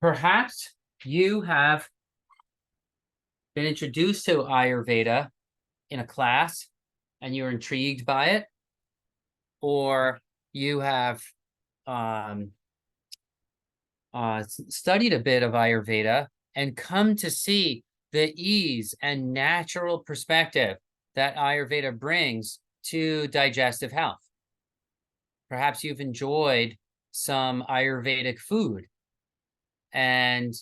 Perhaps you have been introduced to Ayurveda in a class and you're intrigued by it, or you have um, studied a bit of Ayurveda and come to see the ease and natural perspective that Ayurveda brings to digestive health. Perhaps you've enjoyed some Ayurvedic food and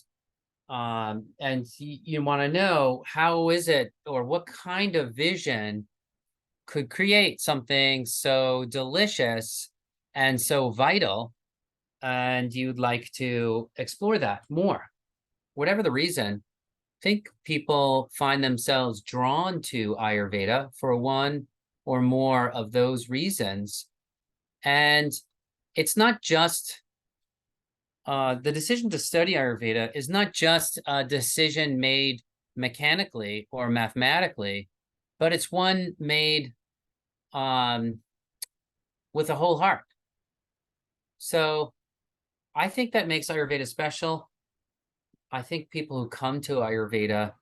you want to know how is it or what kind of vision could create something so delicious and so vital, and you'd like to explore that more. Whatever the reason, I think people find themselves drawn to Ayurveda for one or more of those reasons. And it's not just the decision to study Ayurveda is not just a decision made mechanically or mathematically, but it's one made um, with a whole heart. So I think that makes Ayurveda special. I think people who come to Ayurveda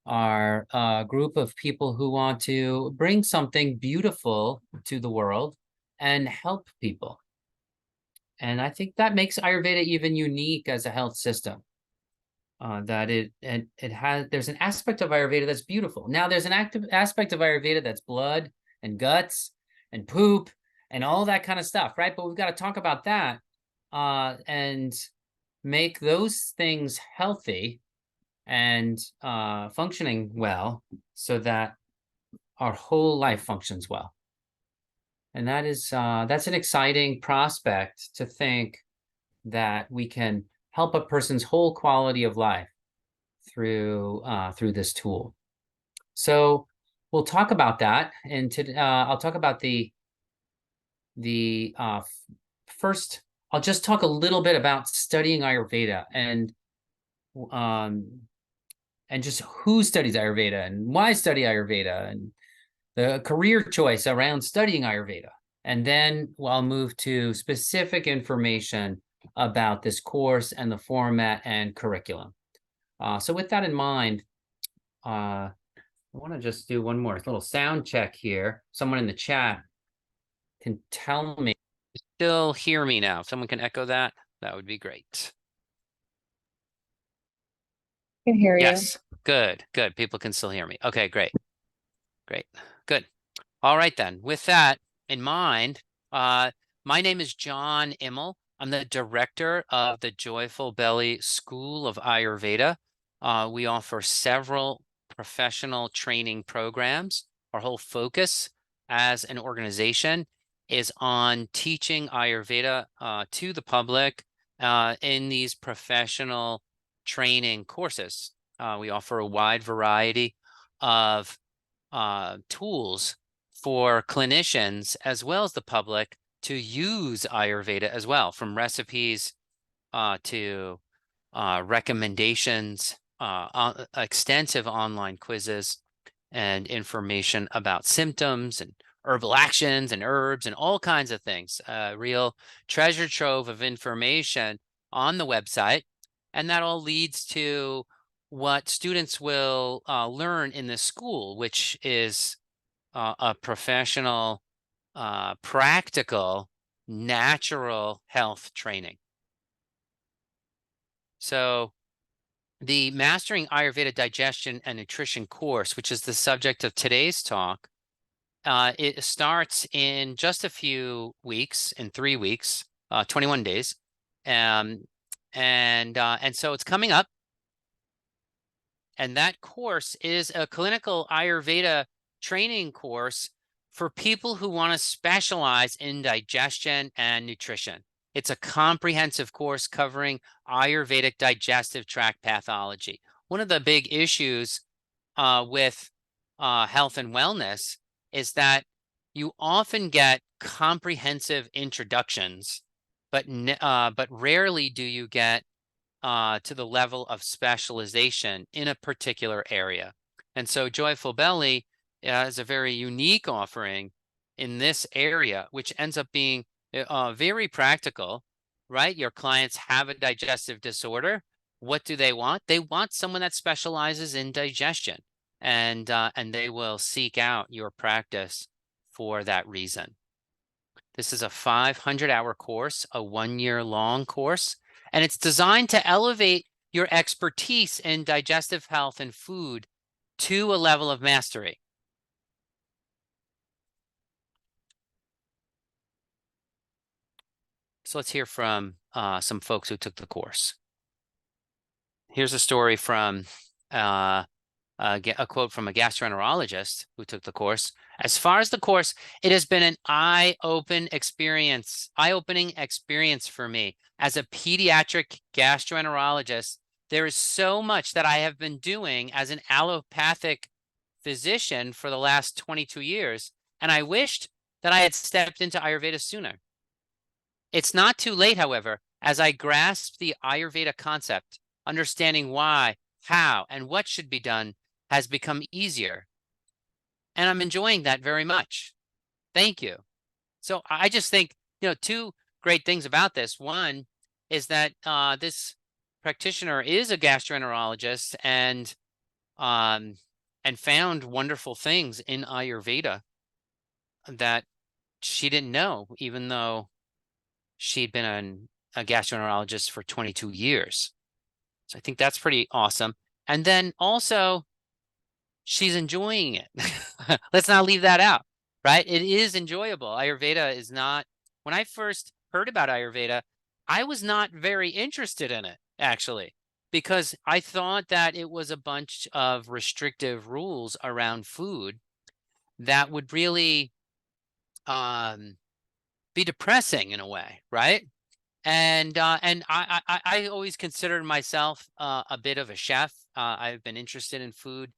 are a group of people who want to bring something beautiful to the world and help people. And I think that makes Ayurveda even unique as a health system. That it has there's an aspect of Ayurveda that's beautiful. Now there's an active aspect of Ayurveda that's blood and guts and poop and all that kind of stuff, right? But we've got to talk about that and make those things healthy and functioning well so that our whole life functions well. And that's an exciting prospect to think that we can help a person's whole quality of life through this tool. So we'll talk about that, and I'll talk about the first. I'll just talk a little bit about studying Ayurveda um, and just who studies Ayurveda and why study Ayurveda and the career choice around studying Ayurveda. And then I'll move to specific information about this course and the format and curriculum. So with that in mind, I want to just do one more little sound check here. Someone in the chat can tell me. Still hear me now. If someone can echo that, that would be great. Can hear you. Yes, good. People can still hear me. Okay, great. Good. All right then. With that in mind, my name is John Immel. I'm the director of the Joyful Belly School of Ayurveda. We offer several professional training programs. Our whole focus as an organization is on teaching Ayurveda to the public in these professional training courses. We offer a wide variety of tools for clinicians as well as the public to use Ayurveda as well, from recipes to recommendations, extensive online quizzes, and information about symptoms and herbal actions and herbs and all kinds of things. A real treasure trove of information on the website. And that all leads to what students will learn in the school, which is a professional, practical, natural health training. So the Mastering Ayurveda Digestion and Nutrition course, which is the subject of today's talk, it starts in just a few weeks, in 3 weeks, 21 days. And so it's coming up. And that course is a clinical Ayurveda training course for people who want to specialize in digestion and nutrition. It's a comprehensive course covering Ayurvedic digestive tract pathology. One of the big issues with health and wellness is that you often get comprehensive introductions, but rarely do you get to the level of specialization in a particular area. And so Joyful Belly is a very unique offering in this area, which ends up being very practical, right? Your clients have a digestive disorder. what do they want? They want someone that specializes in digestion, and they will seek out your practice for that reason. This is a 500-hour course, a 1-year long course, and it's designed to elevate your expertise in digestive health and food to a level of mastery. So let's hear from some folks who took the course. Here's a story from a quote from a gastroenterologist who took the course. As far as the course, it has been an eye-opening experience for me. As a pediatric gastroenterologist, there is so much that I have been doing as an allopathic physician for the last 22 years, and I wished that I had stepped into Ayurveda sooner. It's not too late, however, as I grasp the Ayurveda concept, understanding why, how, and what should be done has become easier. And I'm enjoying that very much. Thank you. So I just think, two great things about this. One is that this practitioner is a gastroenterologist and found wonderful things in Ayurveda that she didn't know, even though she'd been a gastroenterologist for 22 years. So I think that's pretty awesome. And then also, she's enjoying it. Let's not leave that out, right? It is enjoyable. Ayurveda is not, when I first heard about Ayurveda, I was not very interested in it, actually, because I thought that it was a bunch of restrictive rules around food that would really be depressing in a way, right? And I always considered myself a bit of a chef. I've been interested in food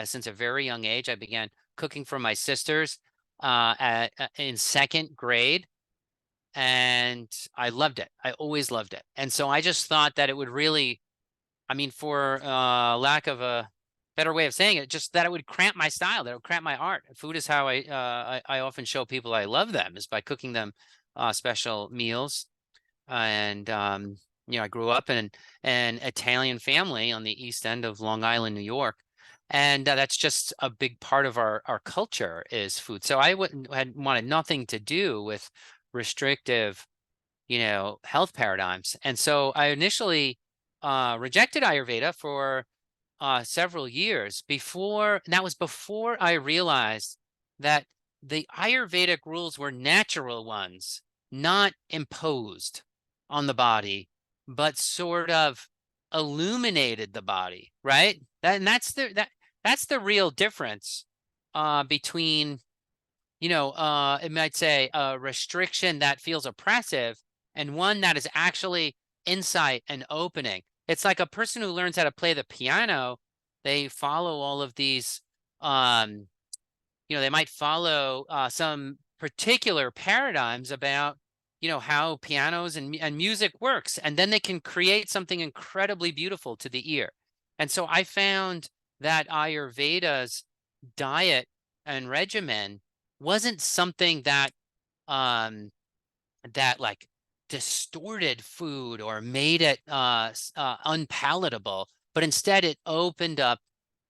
since a very young age. I began cooking for my sisters in 2nd grade, and I loved it. I always loved it. And so I just thought that it would really, I mean, for lack of a better way of saying it, just that it would cramp my style, that it would cramp my art. Food is how I often show people I love them, is by cooking them special meals. And I grew up in an Italian family on the East End of Long Island, New York, and that's just a big part of our culture is food. So I had wanted nothing to do with restrictive, health paradigms, and so I initially rejected Ayurveda for several years before. That was before I realized that the Ayurvedic rules were natural ones, not imposed on the body, but sort of illuminated the body, right? That's the real difference between, it might say a restriction that feels oppressive and one that is actually insight and opening. It's like a person who learns how to play the piano. They follow all of these, they might follow some particular paradigms about, how pianos and music works, and then they can create something incredibly beautiful to the ear. And so I found that Ayurveda's diet and regimen wasn't something that like distorted food or made it unpalatable, but instead it opened up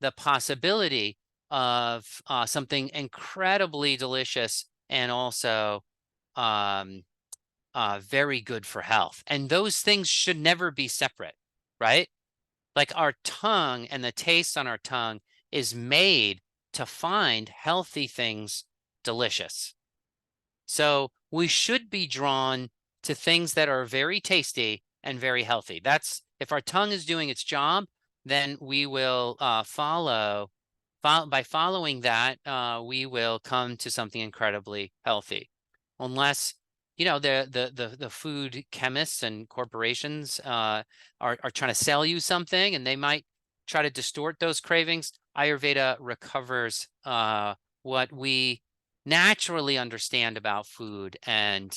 the possibility of something incredibly delicious and also very good for health. And those things should never be separate, right? Like our tongue and the taste on our tongue is made to find healthy things delicious. So we should be drawn to things that are very tasty and very healthy. That's, if our tongue is doing its job, then we will by following that, we will come to something incredibly healthy. Unless, the food chemists and corporations are trying to sell you something, and they might try to distort those cravings. Ayurveda recovers what we naturally understand about food and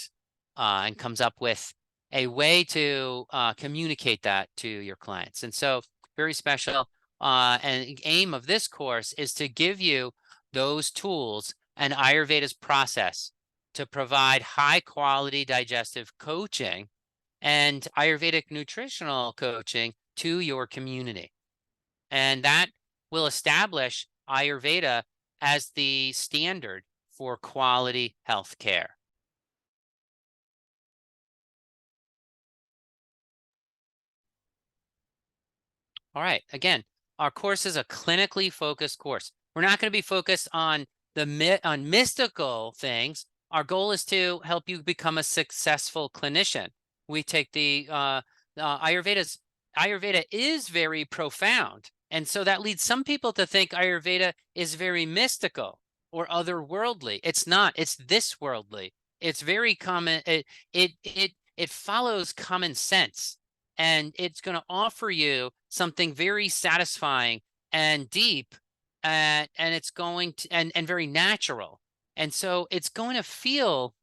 comes up with a way to communicate that to your clients. And so very special. And the aim of this course is to give you those tools and Ayurveda's process to provide high quality digestive coaching and Ayurvedic nutritional coaching to your community. And that will establish Ayurveda as the standard for quality health care. All right. Again, our course is a clinically focused course. We're not going to be focused on on mystical things. Our goal is to help you become a successful clinician. We take Ayurveda is very profound, and so that leads some people to think Ayurveda is very mystical or otherworldly. It's not. It's this worldly. It's very common. It follows common sense, and it's going to offer you something very satisfying and deep, and it's going to and very natural, and so it's going to feel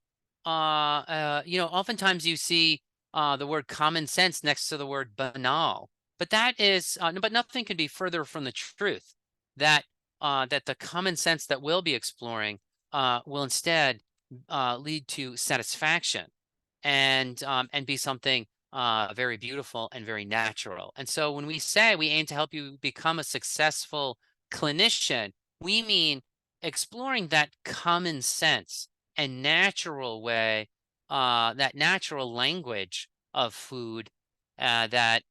oftentimes you see the word common sense next to the word banal, but that is but nothing can be further from the truth, that that the common sense that we'll be exploring will instead lead to satisfaction and be something very beautiful and very natural. And so when we say we aim to help you become a successful clinician, we mean exploring that common sense and natural way, that natural language of food that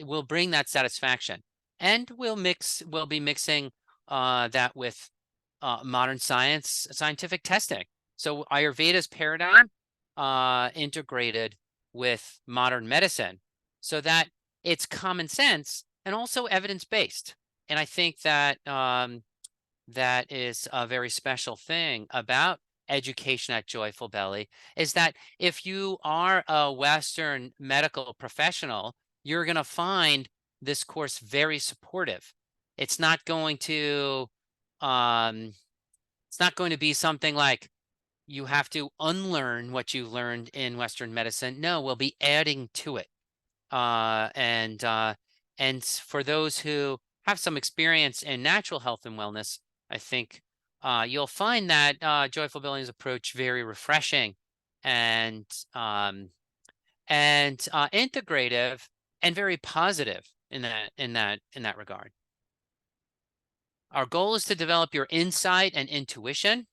will bring that satisfaction. And we'll be mixing that with modern scientific testing. So Ayurveda's paradigm integrated with modern medicine so that it's common sense and also evidence-based. And I think that that is a very special thing about education at Joyful Belly, is that if you are a Western medical professional, you're going to find this course very supportive. It's not going to um, it's not going to be something like you have to unlearn what you learned in Western medicine. No, we'll be adding to it. And for those who have some experience in natural health and wellness, I think you'll find that Joyful Billings approach very refreshing and integrative and very positive in that regard. Our goal is to develop your insight and intuition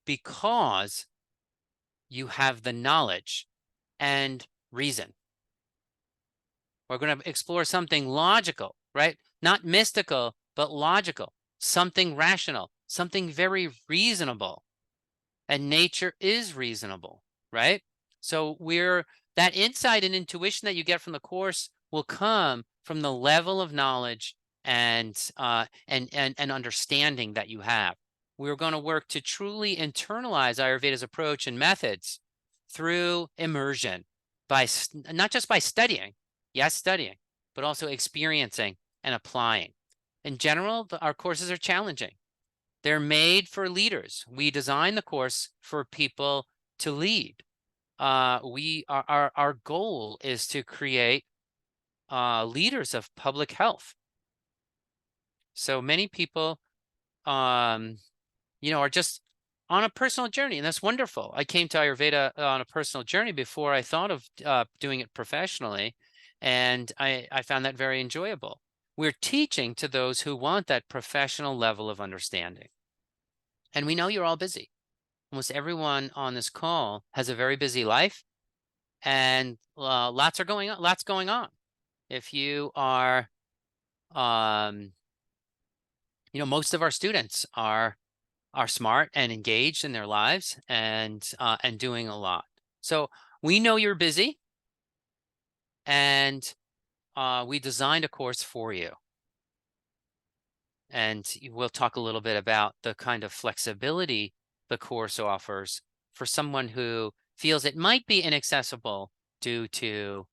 because you have the knowledge and reason. We're going to explore something logical, right? Not mystical, but logical, something rational, something very reasonable. And nature is reasonable, right? So that insight and intuition that you get from the course will come from the level of knowledge and understanding that you have. We're going to work to truly internalize Ayurveda's approach and methods through immersion, not just by studying, yes, studying, but also experiencing and applying. In general, our courses are challenging. They're made for leaders. We design the course for people to lead. Our goal is to create leaders of public health. So many people, are just on a personal journey, and that's wonderful. I came to Ayurveda on a personal journey before I thought of doing it professionally, and I found that very enjoyable. We're teaching to those who want that professional level of understanding. And we know you're all busy. Almost everyone on this call has a very busy life, and lots going on. If you are, most of our students are smart and engaged in their lives and doing a lot. So we know you're busy, and we designed a course for you. And we'll talk a little bit about the kind of flexibility the course offers for someone who feels it might be inaccessible due to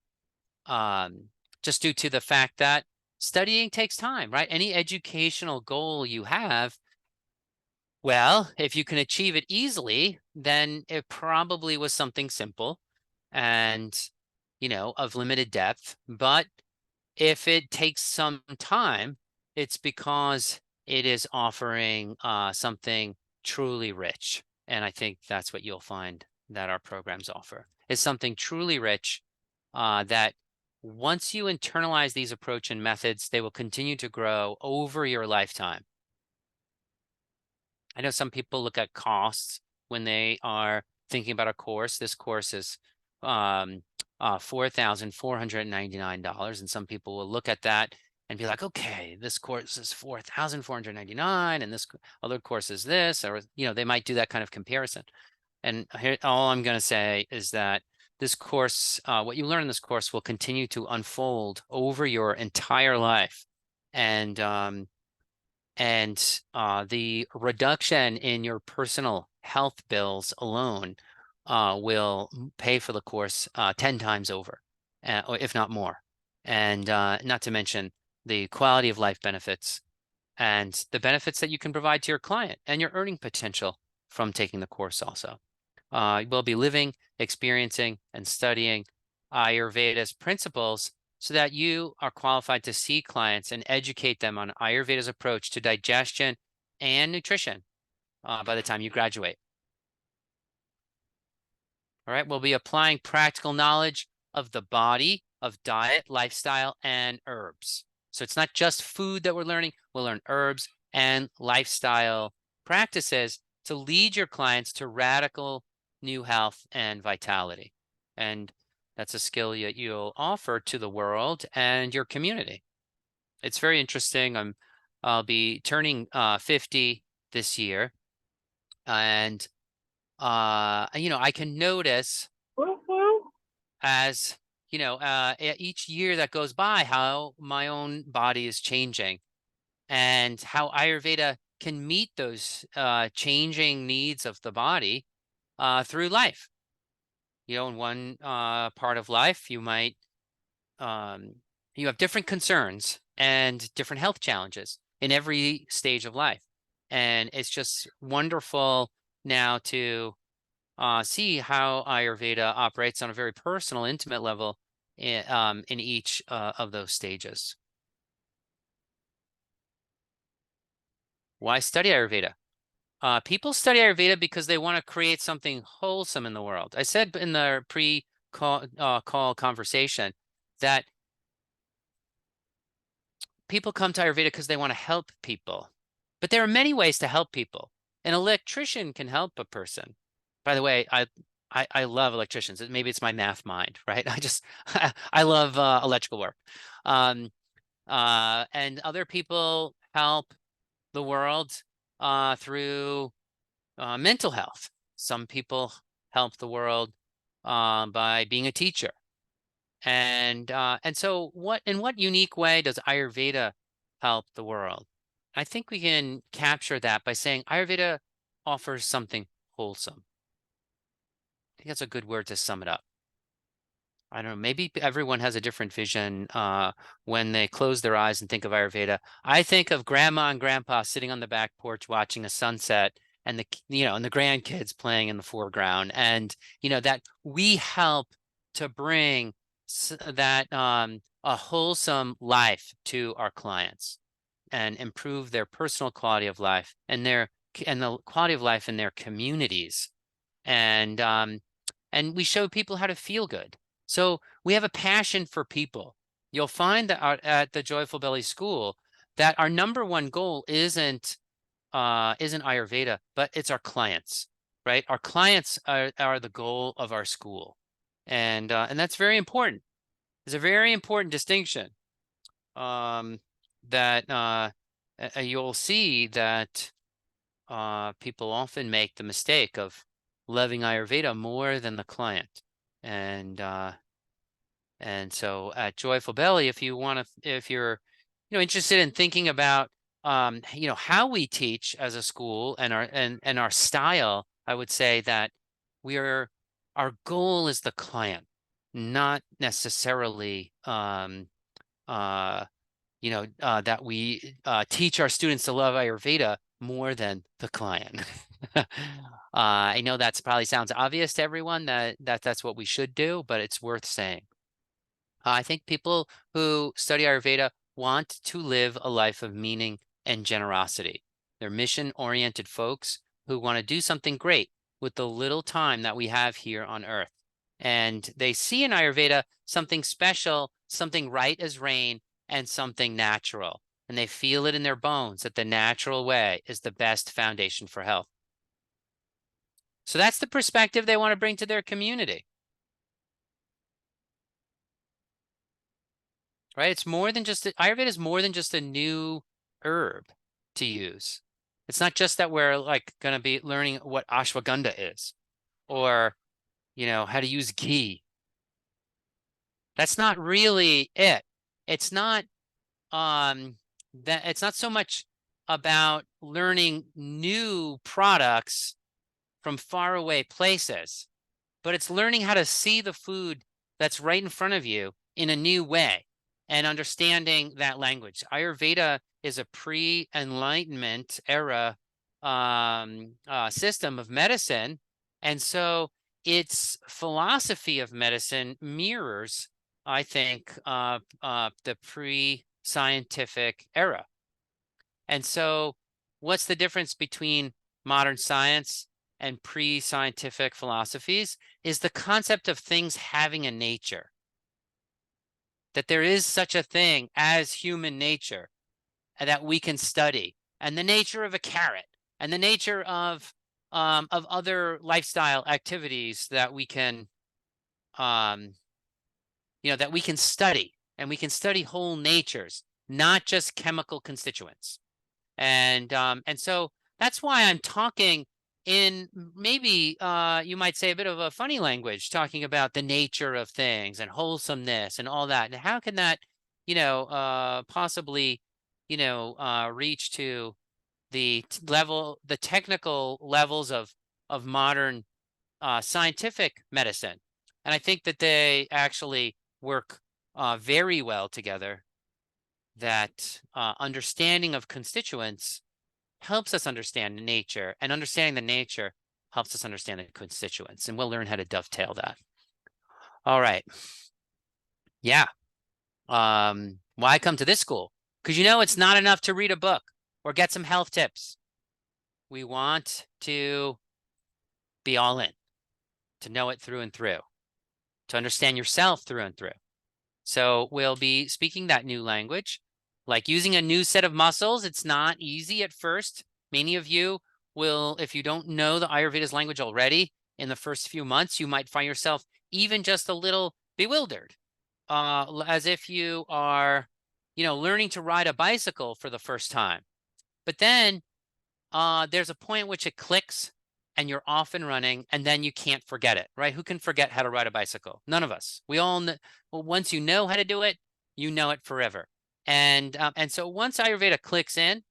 the fact that studying takes time, right? Any educational goal you have, well, if you can achieve it easily, then it probably was something simple and, of limited depth. But if it takes some time, it's because it is offering something truly rich. And I think that's what you'll find that our programs offer, is something truly rich that once you internalize these approach and methods, they will continue to grow over your lifetime. I know some people look at costs when they are thinking about a course. This course is $4,499, and some people will look at that and be like, okay, this course is $4,499, and this other course is this, or they might do that kind of comparison. And here, all I'm going to say is that this course, what you learn in this course, will continue to unfold over your entire life, and the reduction in your personal health bills alone will pay for the course 10 times over, or if not more. And not to mention the quality of life benefits and the benefits that you can provide to your client and your earning potential from taking the course also. We'll be living, experiencing, and studying Ayurveda's principles so that you are qualified to see clients and educate them on Ayurveda's approach to digestion and nutrition by the time you graduate. All right, we'll be applying practical knowledge of the body, of diet, lifestyle, and herbs. So it's not just food that we're learning, we'll learn herbs and lifestyle practices to lead your clients to radical new health and vitality. And that's a skill that you'll offer to the world and your community. It's very interesting. I'll be turning 50 this year, and I can notice as each year that goes by how my own body is changing and how Ayurveda can meet those changing needs of the body through life. In one part of life, you might you have different concerns and different health challenges in every stage of life, and it's just wonderful now to see how Ayurveda operates on a very personal, intimate level in each of those stages. Why study Ayurveda? People study Ayurveda because they want to create something wholesome in the world. I said in the pre-call conversation that people come to Ayurveda because they want to help people. But there are many ways to help people. An electrician can help a person. By the way, I love electricians. Maybe it's my math mind, right? I love electrical work. And other people help the world through mental health. Some people help the world by being a teacher. And so in what unique way does Ayurveda help the world? I think we can capture that by saying Ayurveda offers something wholesome. I think that's a good word to sum it up. I don't know, maybe everyone has a different vision when they close their eyes and think of Ayurveda. I think of grandma and grandpa sitting on the back porch watching a sunset and the grandkids playing in the foreground, and that we help to bring that a wholesome life to our clients and improve their personal quality of life and the quality of life in their communities. And we show people how to feel good. So we have a passion for people. You'll find that at the Joyful Belly School that our number one goal isn't Ayurveda, but it's our clients, right? Our clients are the goal of our school. And that's very important. It's a very important distinction that you'll see that people often make the mistake of loving Ayurveda more than the client. And so at Joyful Belly, if you're interested in thinking about how we teach as a school and our style, I would say that our goal is the client, not necessarily that we teach our students to love Ayurveda more than the client. I know that's probably sounds obvious to everyone that's what we should do, but it's worth saying. I think people who study Ayurveda want to live a life of meaning and generosity. They're mission-oriented folks who want to do something great with the little time that we have here on Earth. And they see in Ayurveda something special, something right as rain, and something natural. And they feel it in their bones that the natural way is the best foundation for health. So that's the perspective they want to bring to their community. Right? It's more than just Ayurveda is more than just a new herb to use. It's not just that we're like going to be learning what ashwagandha is or, how to use ghee. That's not really it. It's not it's not so much about learning new products from faraway places, but it's learning how to see the food that's right in front of you in a new way and understanding that language. Ayurveda is a pre-enlightenment era system of medicine. And so its philosophy of medicine mirrors, I think, the pre-scientific era. And so what's the difference between modern science and pre-scientific philosophies is the concept of things having a nature, that there is such a thing as human nature that we can study, and the nature of a carrot, and the nature of other lifestyle activities that we can, that we can study, and we can study whole natures, not just chemical constituents. And so that's why I'm talking in maybe you might say a bit of a funny language, talking about the nature of things and wholesomeness and all that. And how can that, possibly, reach to the technical levels of modern scientific medicine? And I think that they actually work very well together. That understanding of constituents helps us understand nature, and understanding the nature helps us understand the constituents, and we'll learn how to dovetail that. All right. Yeah. Why come to this school? Because it's not enough to read a book or get some health tips. We want to be all in, to know it through and through, to understand yourself through and through. So we'll be speaking that new language. Like using a new set of muscles, it's not easy at first. Many of you will, if you don't know the Ayurveda's language already, in the first few months, you might find yourself even just a little bewildered, as if you are, learning to ride a bicycle for the first time. But then there's a point at which it clicks and you're off and running, and then you can't forget it, right? Who can forget how to ride a bicycle? None of us. We all know. Well, once you know how to do it, you know it forever. And so once Ayurveda clicks in,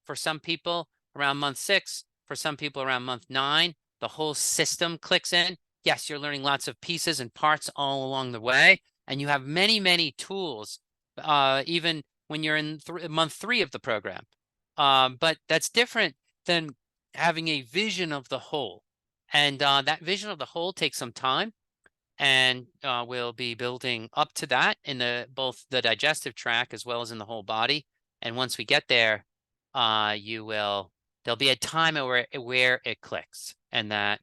for some people around month 6, for some people around month 9, the whole system clicks in. Yes, you're learning lots of pieces and parts all along the way, and you have many, many tools, even when you're in month 3 of the program. But that's different than having a vision of the whole. And that vision of the whole takes some time. And we'll be building up to that in both the digestive tract as well as in the whole body. And once we get there, there'll be a time where it clicks, and that'll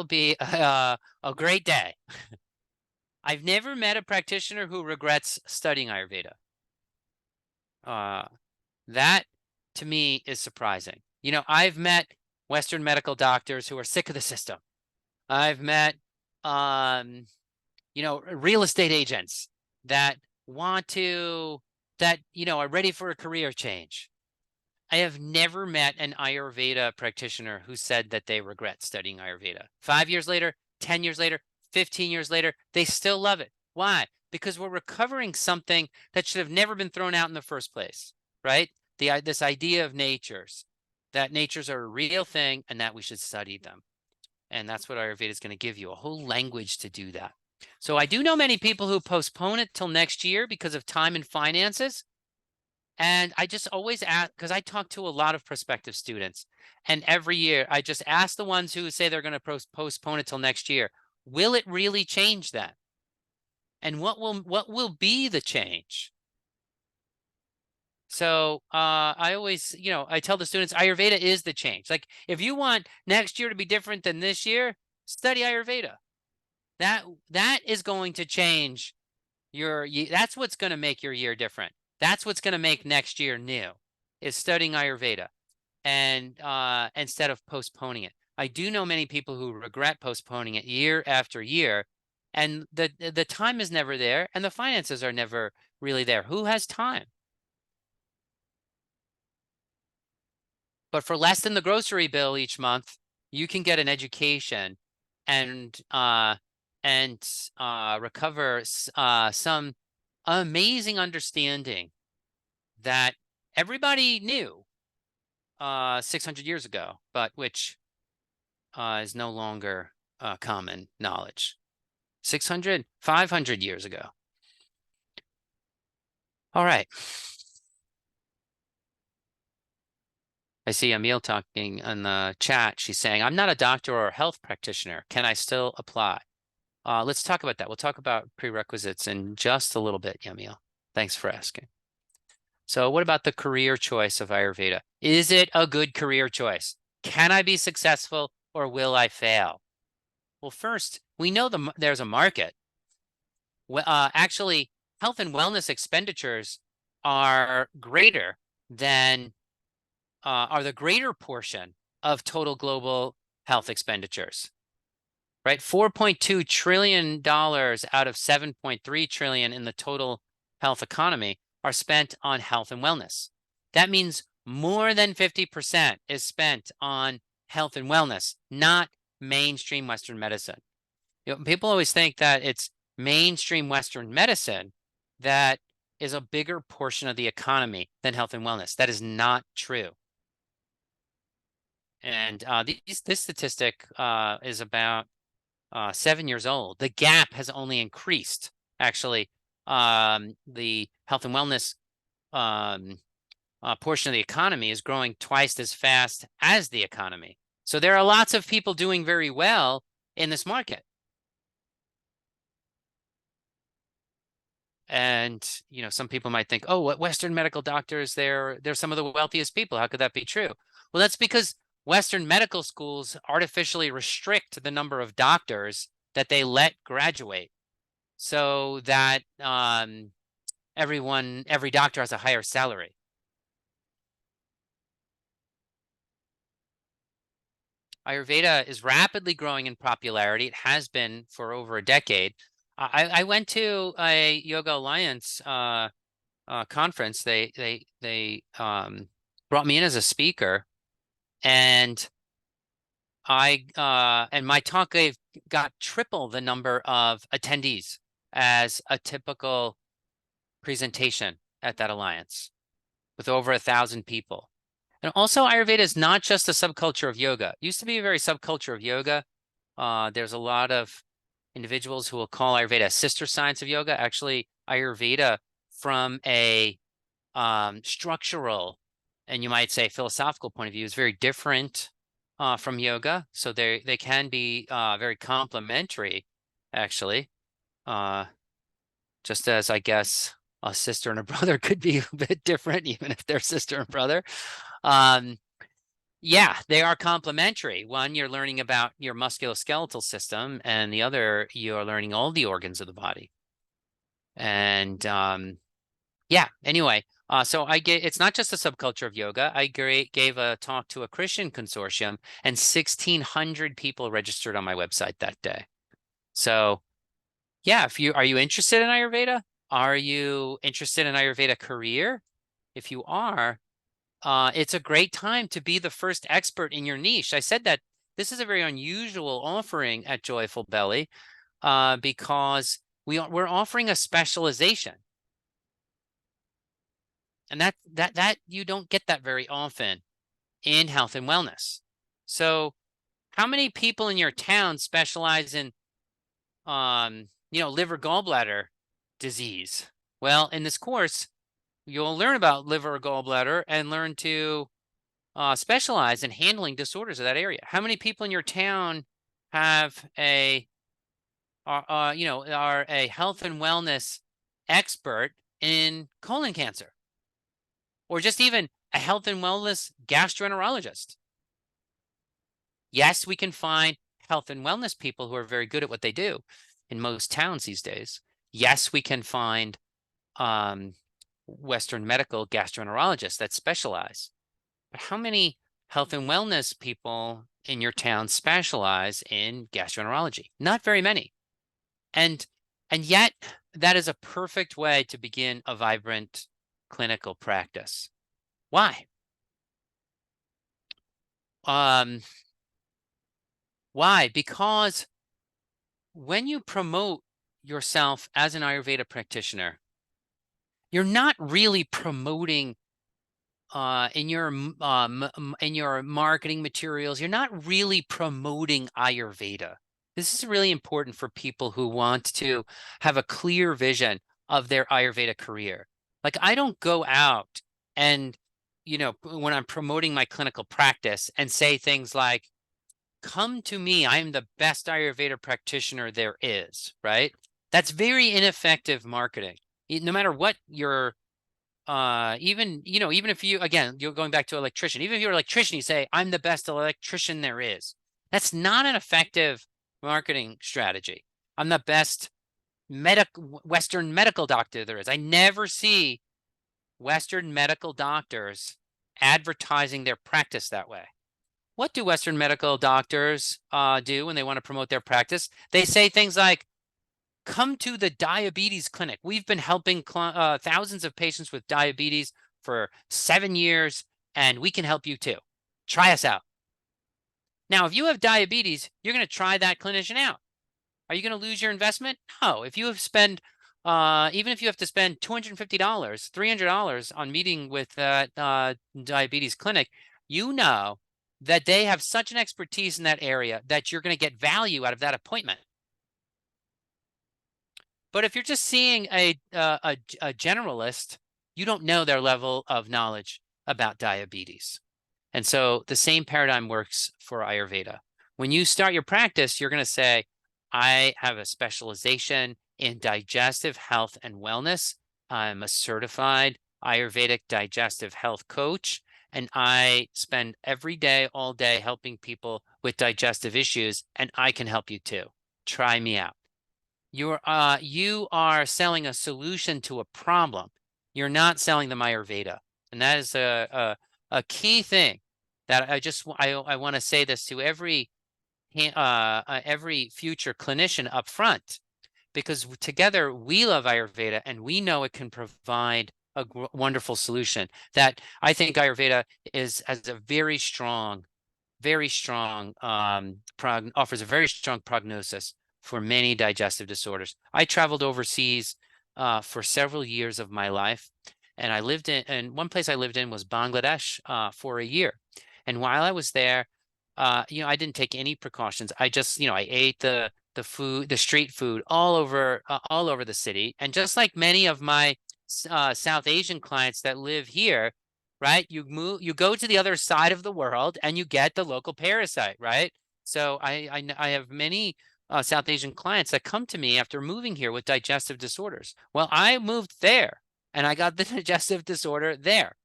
be a great day. I've never met a practitioner who regrets studying Ayurveda. That to me is surprising. I've met Western medical doctors who are sick of the system. I've met, real estate agents that are ready for a career change. I have never met an Ayurveda practitioner who said that they regret studying Ayurveda. 5 years later, 10 years later, 15 years later, they still love it. Why? Because we're recovering something that should have never been thrown out in the first place, right? This idea of natures, that natures are a real thing and that we should study them. And that's what Ayurveda is going to give you, a whole language to do that. So I do know many people who postpone it till next year because of time and finances. And I just always ask, because I talk to a lot of prospective students, and every year I just ask the ones who say they're going to postpone it till next year, will it really change that? And what will be the change? So I always, I tell the students Ayurveda is the change. Like if you want next year to be different than this year, study Ayurveda. That is going to change that's what's going to make your year different. That's what's going to make next year new, is studying Ayurveda and instead of postponing it. I do know many people who regret postponing it year after year, and the time is never there and the finances are never really there. Who has time? But for less than the grocery bill each month, you can get an education and recover some amazing understanding that everybody knew 600 years ago, but which is no longer common knowledge. 600, 500 years ago. All right. I see Emil talking in the chat. She's saying, I'm not a doctor or a health practitioner. Can I still apply? Let's talk about that. We'll talk about prerequisites in just a little bit, Emil. Thanks for asking. So what about the career choice of Ayurveda? Is it a good career choice? Can I be successful or will I fail? Well, first, we know there's a market. Actually, health and wellness expenditures are greater than are the greater portion of total global health expenditures, right? $4.2 trillion out of $7.3 trillion in the total health economy are spent on health and wellness. That means more than 50% is spent on health and wellness, not mainstream Western medicine. People always think that it's mainstream Western medicine that is a bigger portion of the economy than health and wellness. That is not true. And this statistic is about 7 years old. The gap has only increased. Actually, the health and wellness portion of the economy is growing twice as fast as the economy. So there are lots of people doing very well in this market. And, some people might think, oh, what Western medical doctors, they're some of the wealthiest people. How could that be true? Well, that's because Western medical schools artificially restrict the number of doctors that they let graduate so that every doctor has a higher salary. Ayurveda is rapidly growing in popularity. It has been for over a decade. I went to a Yoga Alliance conference. They brought me in as a speaker, and my talk got triple the number of attendees as a typical presentation at that alliance, with over 1,000 people. And also, Ayurveda is not just a subculture of yoga. It used to be a very subculture of yoga. There's a lot of individuals who will call Ayurveda a sister science of yoga. Actually, Ayurveda, from a structural and you might say philosophical point of view, is very different from yoga. So they can be very complementary, actually. Just as I guess a sister and a brother could be a bit different, even if they're sister and brother. Yeah, they are complementary. One, you're learning about your musculoskeletal system, and the other, you're learning all the organs of the body. And yeah, anyway, so it's not just a subculture of yoga. I gave a talk to a Christian consortium, and 1,600 people registered on my website that day. So yeah, are you interested in Ayurveda? Are you interested in Ayurveda career? If you are, it's a great time to be the first expert in your niche. I said that this is a very unusual offering at Joyful Belly because we're offering a specialization. And that you don't get that very often in health and wellness. So how many people in your town specialize in liver gallbladder disease? Well, in this course, you'll learn about liver or gallbladder and learn to specialize in handling disorders of that area. How many people in your town have are a health and wellness expert in colon cancer or just even a health and wellness gastroenterologist. Yes, we can find health and wellness people who are very good at what they do in most towns these days. Yes, we can find Western medical gastroenterologists that specialize. But how many health and wellness people in your town specialize in gastroenterology? Not very many. And yet that is a perfect way to begin a vibrant clinical practice. Why? Why? Because when you promote yourself as an Ayurveda practitioner, you're not really promoting in your marketing materials, you're not really promoting Ayurveda. This is really important for people who want to have a clear vision of their Ayurveda career. Like, I don't go out and, when I'm promoting my clinical practice and say things like, come to me, I'm the best Ayurveda practitioner there is, right? That's very ineffective marketing. No matter what your even if you, again, you're going back to electrician, even if you're an electrician, you say, I'm the best electrician there is. That's not an effective marketing strategy. I'm the best Western medical doctor there is. I never see Western medical doctors advertising their practice that way. What do Western medical doctors do when they want to promote their practice? They say things like, come to the diabetes clinic. We've been helping thousands of patients with diabetes for 7 years, and we can help you too. Try us out. Now, if you have diabetes, you're going to try that clinician out. Are you going to lose your investment? No. If you have even if you have to spend $250, $300 on meeting with that diabetes clinic, you know that they have such an expertise in that area that you're going to get value out of that appointment. But if you're just seeing a generalist, you don't know their level of knowledge about diabetes. And so the same paradigm works for Ayurveda. When you start your practice, you're going to say, I have a specialization in digestive health and wellness. I'm a certified Ayurvedic digestive health coach, and I spend every day, all day, helping people with digestive issues, and I can help you too. Try me out. You are selling a solution to a problem. You're not selling them Ayurveda, and that is a key thing that I want to say this to every future clinician up front, because together we love Ayurveda and we know it can provide a wonderful solution. That I think Ayurveda has a very strong, offers a very strong prognosis for many digestive disorders. I traveled overseas for several years of my life, and and one place I lived in was Bangladesh for a year. And while I was there, I didn't take any precautions. I just, I ate the food, the street food all over the city. And just like many of my South Asian clients that live here, right? You go to the other side of the world and you get the local parasite, right? So I have many South Asian clients that come to me after moving here with digestive disorders. Well, I moved there and I got the digestive disorder there,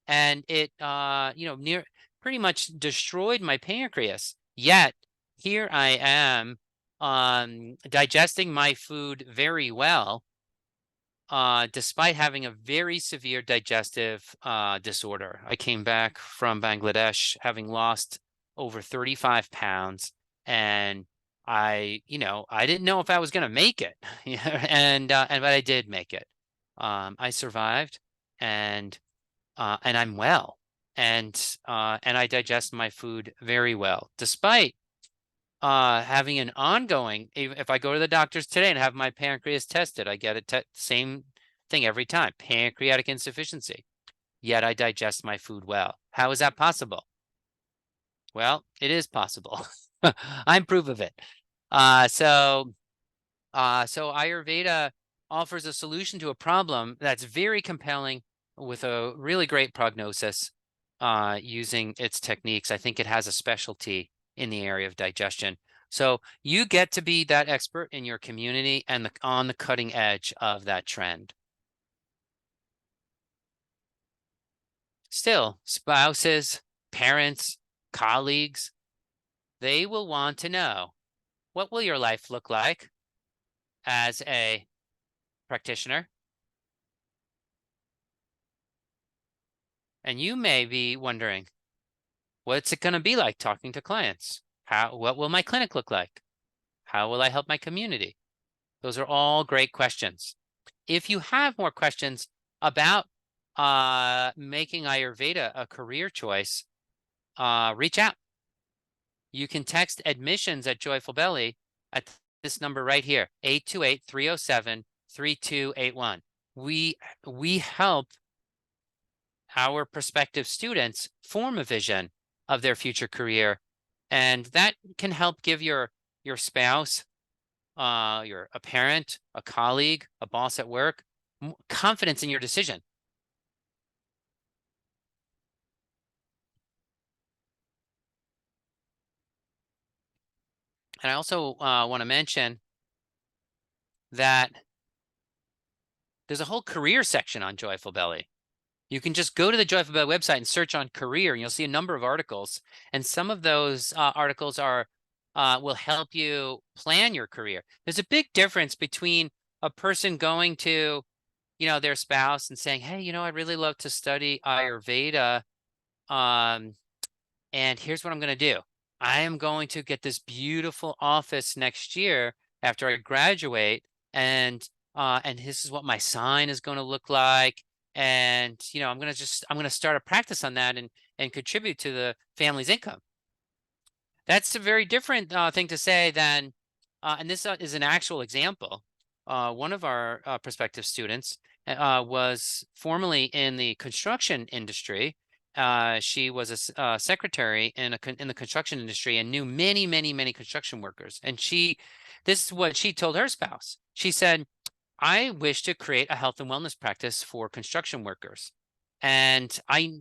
and it pretty much destroyed my pancreas. Yet here I am digesting my food very well, despite having a very severe digestive disorder. I came back from Bangladesh having lost over 35 pounds, and I didn't know if I was going to make it, but I did make it. I survived, and I'm well, and I digest my food very well, despite having an ongoing. If I go to the doctors today and have my pancreas tested, I get it same thing every time: pancreatic insufficiency. Yet I digest my food well. How is that possible? Well, it is possible. I'm proof of it. So Ayurveda offers a solution to a problem that's very compelling with a really great prognosis using its techniques. I think it has a specialty in the area of digestion. So you get to be that expert in your community and on the cutting edge of that trend. Still, spouses, parents, colleagues, they will want to know, what will your life look like as a practitioner? And you may be wondering, what's it going to be like talking to clients? What will my clinic look like? How will I help my community? Those are all great questions. If you have more questions about making Ayurveda a career choice, reach out. You can text admissions at Joyful Belly at this number right here, 828-307-3281. We help our prospective students form a vision of their future career, and that can help give your spouse, a parent, a colleague, a boss at work, confidence in your decision. And I also want to mention that there's a whole career section on Joyful Belly. You can just go to the Joyful Belly website and search on career, and you'll see a number of articles. And some of those articles will help you plan your career. There's a big difference between a person going to, their spouse and saying, hey, I'd really love to study Ayurveda. And here's what I'm going to do. I am going to get this beautiful office next year after I graduate, and this is what my sign is going to look like. And I'm going to start a practice on that and contribute to the family's income. That's a very different thing to say than, and this is an actual example. One of our prospective students was formerly in the construction industry. She was a secretary in the construction industry and knew many, many, many construction workers. And this is what she told her spouse. She said, I wish to create a health and wellness practice for construction workers. And I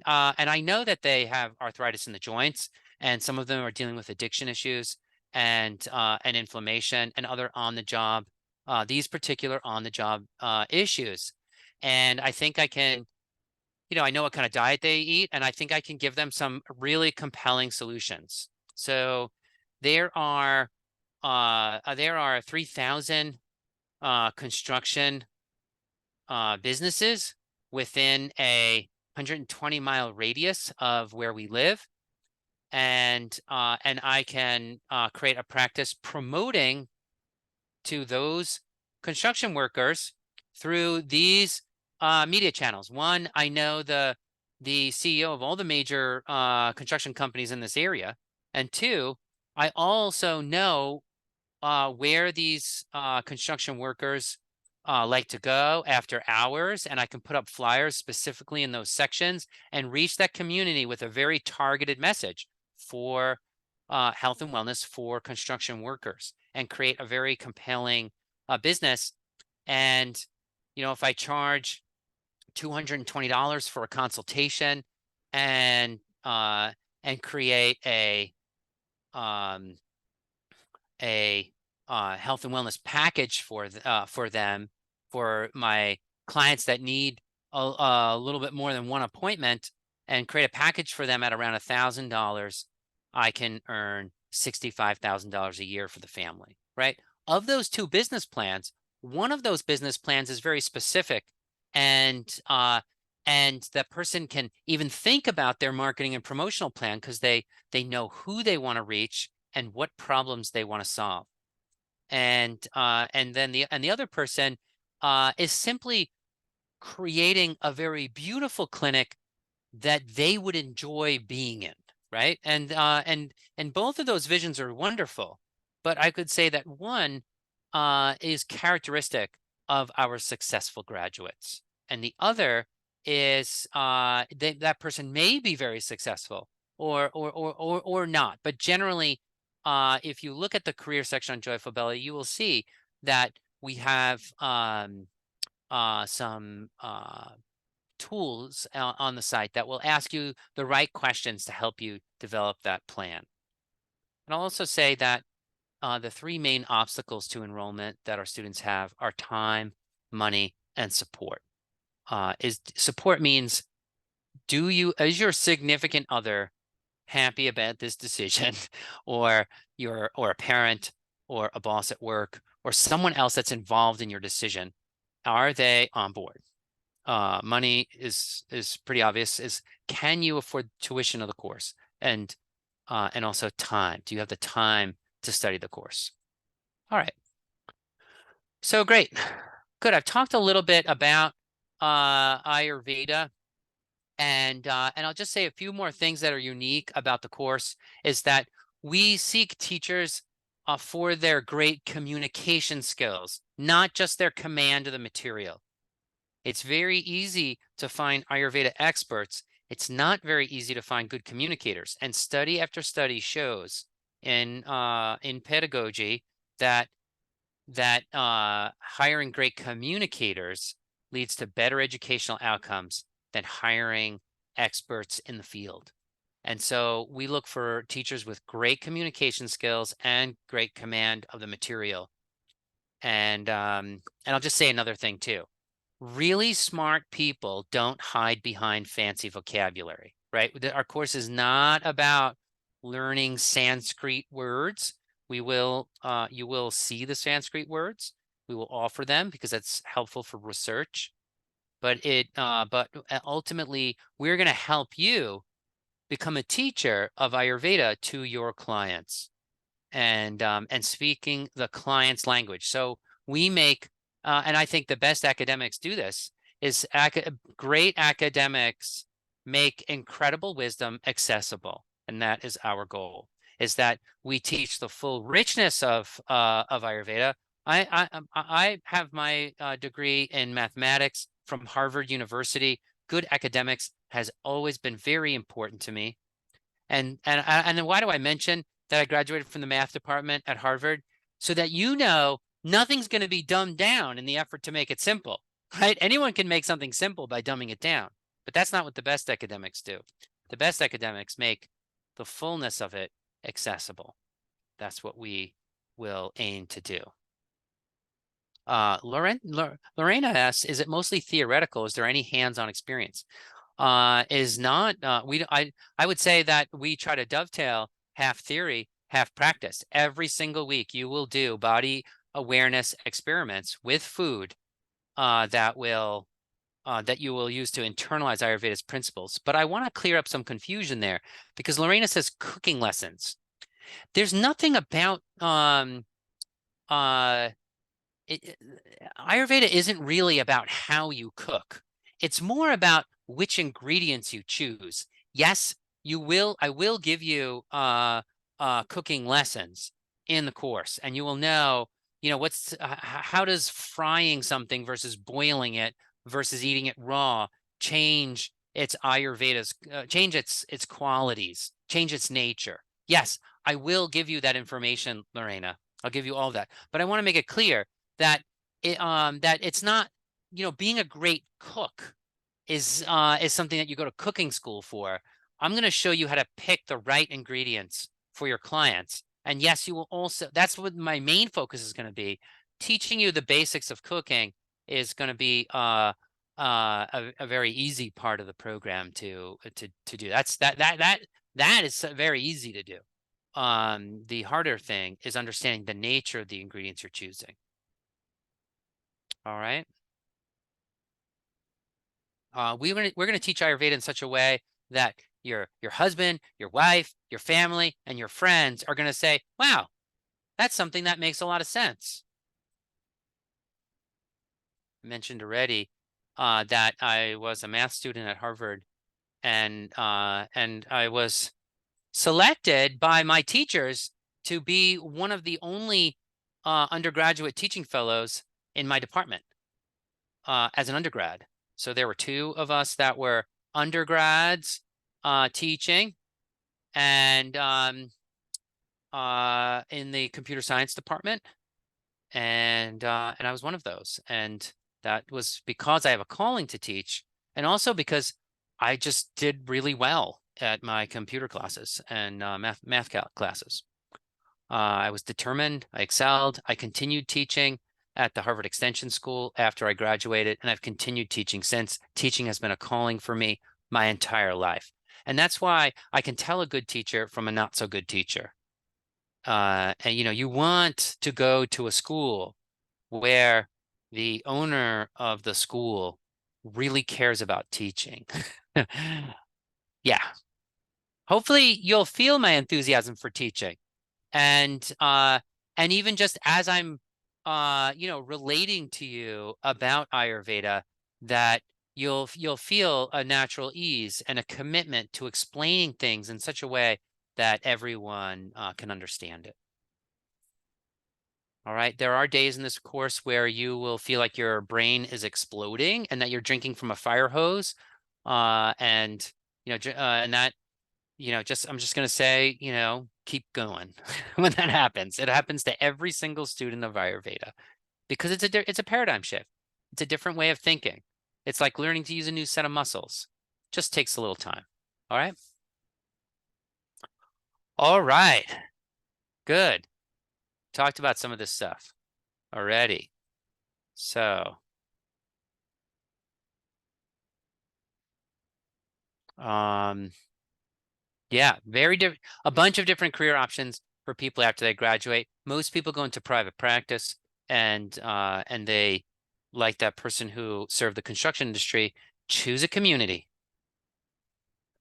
know that they have arthritis in the joints, and some of them are dealing with addiction issues and inflammation and other on-the-job, these particular on-the-job issues. And I think I can, I know what kind of diet they eat, and I think I can give them some really compelling solutions. So there are 3,000 construction businesses within a 120-mile radius of where we live. And I can create a practice promoting to those construction workers through these media channels. One, I know the CEO of all the major construction companies in this area. And two, I also know where these construction workers like to go after hours, and I can put up flyers specifically in those sections and reach that community with a very targeted message for health and wellness for construction workers and create a very compelling business. And, if I charge $220 for a consultation and create a health and wellness package for them, for my clients that need a little bit more than one appointment, and create a package for them at around $1,000, I can earn $65,000 a year for the family, right? Of those two business plans, one of those business plans is very specific, and the person can even think about their marketing and promotional plan because they know who they want to reach and what problems they want to solve. And then the other person is simply creating a very beautiful clinic that they would enjoy being in, right? And both of those visions are wonderful, but I could say that one is characteristic of our successful graduates, and the other is that person may be very successful or not, but generally, if you look at the career section on Joyful Belly, you will see that we have some tools on the site that will ask you the right questions to help you develop that plan. And I'll also say that the three main obstacles to enrollment that our students have are time, money, and support. Support means Is your significant other happy about this decision, or a parent, or a boss at work, or someone else that's involved in your decision? Are they on board? Money is pretty obvious. Is can you afford tuition of the course, and also time? Do you have the time to study the course? All right. So great. Good. I've talked a little bit about Ayurveda, and I'll just say a few more things that are unique about the course is that we seek teachers for their great communication skills, not just their command of the material. It's very easy to find Ayurveda experts. It's not very easy to find good communicators. And study after study shows in pedagogy that hiring great communicators leads to better educational outcomes than hiring experts in the field. And so we look for teachers with great communication skills and great command of the material. And I'll just say another thing too. Really smart people don't hide behind fancy vocabulary, right? Our course is not about learning Sanskrit words. You will see the Sanskrit words. We will offer them because that's helpful for research. But ultimately, we're going to help you become a teacher of Ayurveda to your clients, and speaking the client's language. So we make, and I think the best academics do this, is great academics make incredible wisdom accessible. And that is our goal, is that we teach the full richness of Ayurveda. I have my degree in mathematics from Harvard University. Good academics has always been very important to me. And then why do I mention that I graduated from the math department at Harvard? So that nothing's going to be dumbed down in the effort to make it simple, right? Anyone can make something simple by dumbing it down, but that's not what the best academics do. The best academics make the fullness of it accessible. That's what we will aim to do. Lorena asks, is it mostly theoretical? Is there any hands-on experience? Is not, I would say that we try to dovetail half theory, half practice. Every single week you will do body awareness experiments with food that you will use to internalize Ayurveda's principles. But I want to clear up some confusion there, because Lorena says cooking lessons. There's nothing about Ayurveda isn't really about how you cook. It's more about which ingredients you choose. Yes, I will give you cooking lessons in the course, and you will know, how does frying something versus boiling it versus eating it raw change its change its qualities, change its nature. Yes, I will give you that information, Lorena. I'll give you all that. But I want to make it clear that it's not, being a great cook is something that you go to cooking school for. I'm going to show you how to pick the right ingredients for your clients. And yes, you will also, that's what my main focus is going to be. Teaching you the basics of cooking is going to be a very easy part of the program to do. That is very easy to do. The harder thing is understanding the nature of the ingredients you're choosing. All right. We're gonna teach Ayurveda in such a way that your husband, your wife, your family, and your friends are gonna say, "Wow, that's something that makes a lot of sense." I mentioned already that I was a math student at Harvard, and I was selected by my teachers to be one of the only undergraduate teaching fellows in my department as an undergrad. So there were two of us that were undergrads teaching, and in the computer science department, and I was one of those. And that was because I have a calling to teach, and also because I just did really well at my computer classes and math classes. I was determined, I excelled, I continued teaching at the Harvard Extension School after I graduated, and I've continued teaching since. Teaching has been a calling for me my entire life. And that's why I can tell a good teacher from a not so good teacher. And you want to go to a school where the owner of the school really cares about teaching. Yeah. Hopefully you'll feel my enthusiasm for teaching. And even just as I'm relating to you about Ayurveda, that you'll feel a natural ease and a commitment to explaining things in such a way that everyone can understand it. All right. There are days in this course where you will feel like your brain is exploding and that you're drinking from a fire hose. And that, I'm just going to say, keep going when that happens. It happens to every single student of Ayurveda because it's a paradigm shift. It's a different way of thinking. It's like learning to use a new set of muscles. Just takes a little time. All right. All right. Good. Talked about some of this stuff already. So, yeah, very different, a bunch of different career options for people after they graduate. Most people go into private practice and they, like that person who served the construction industry, choose a community,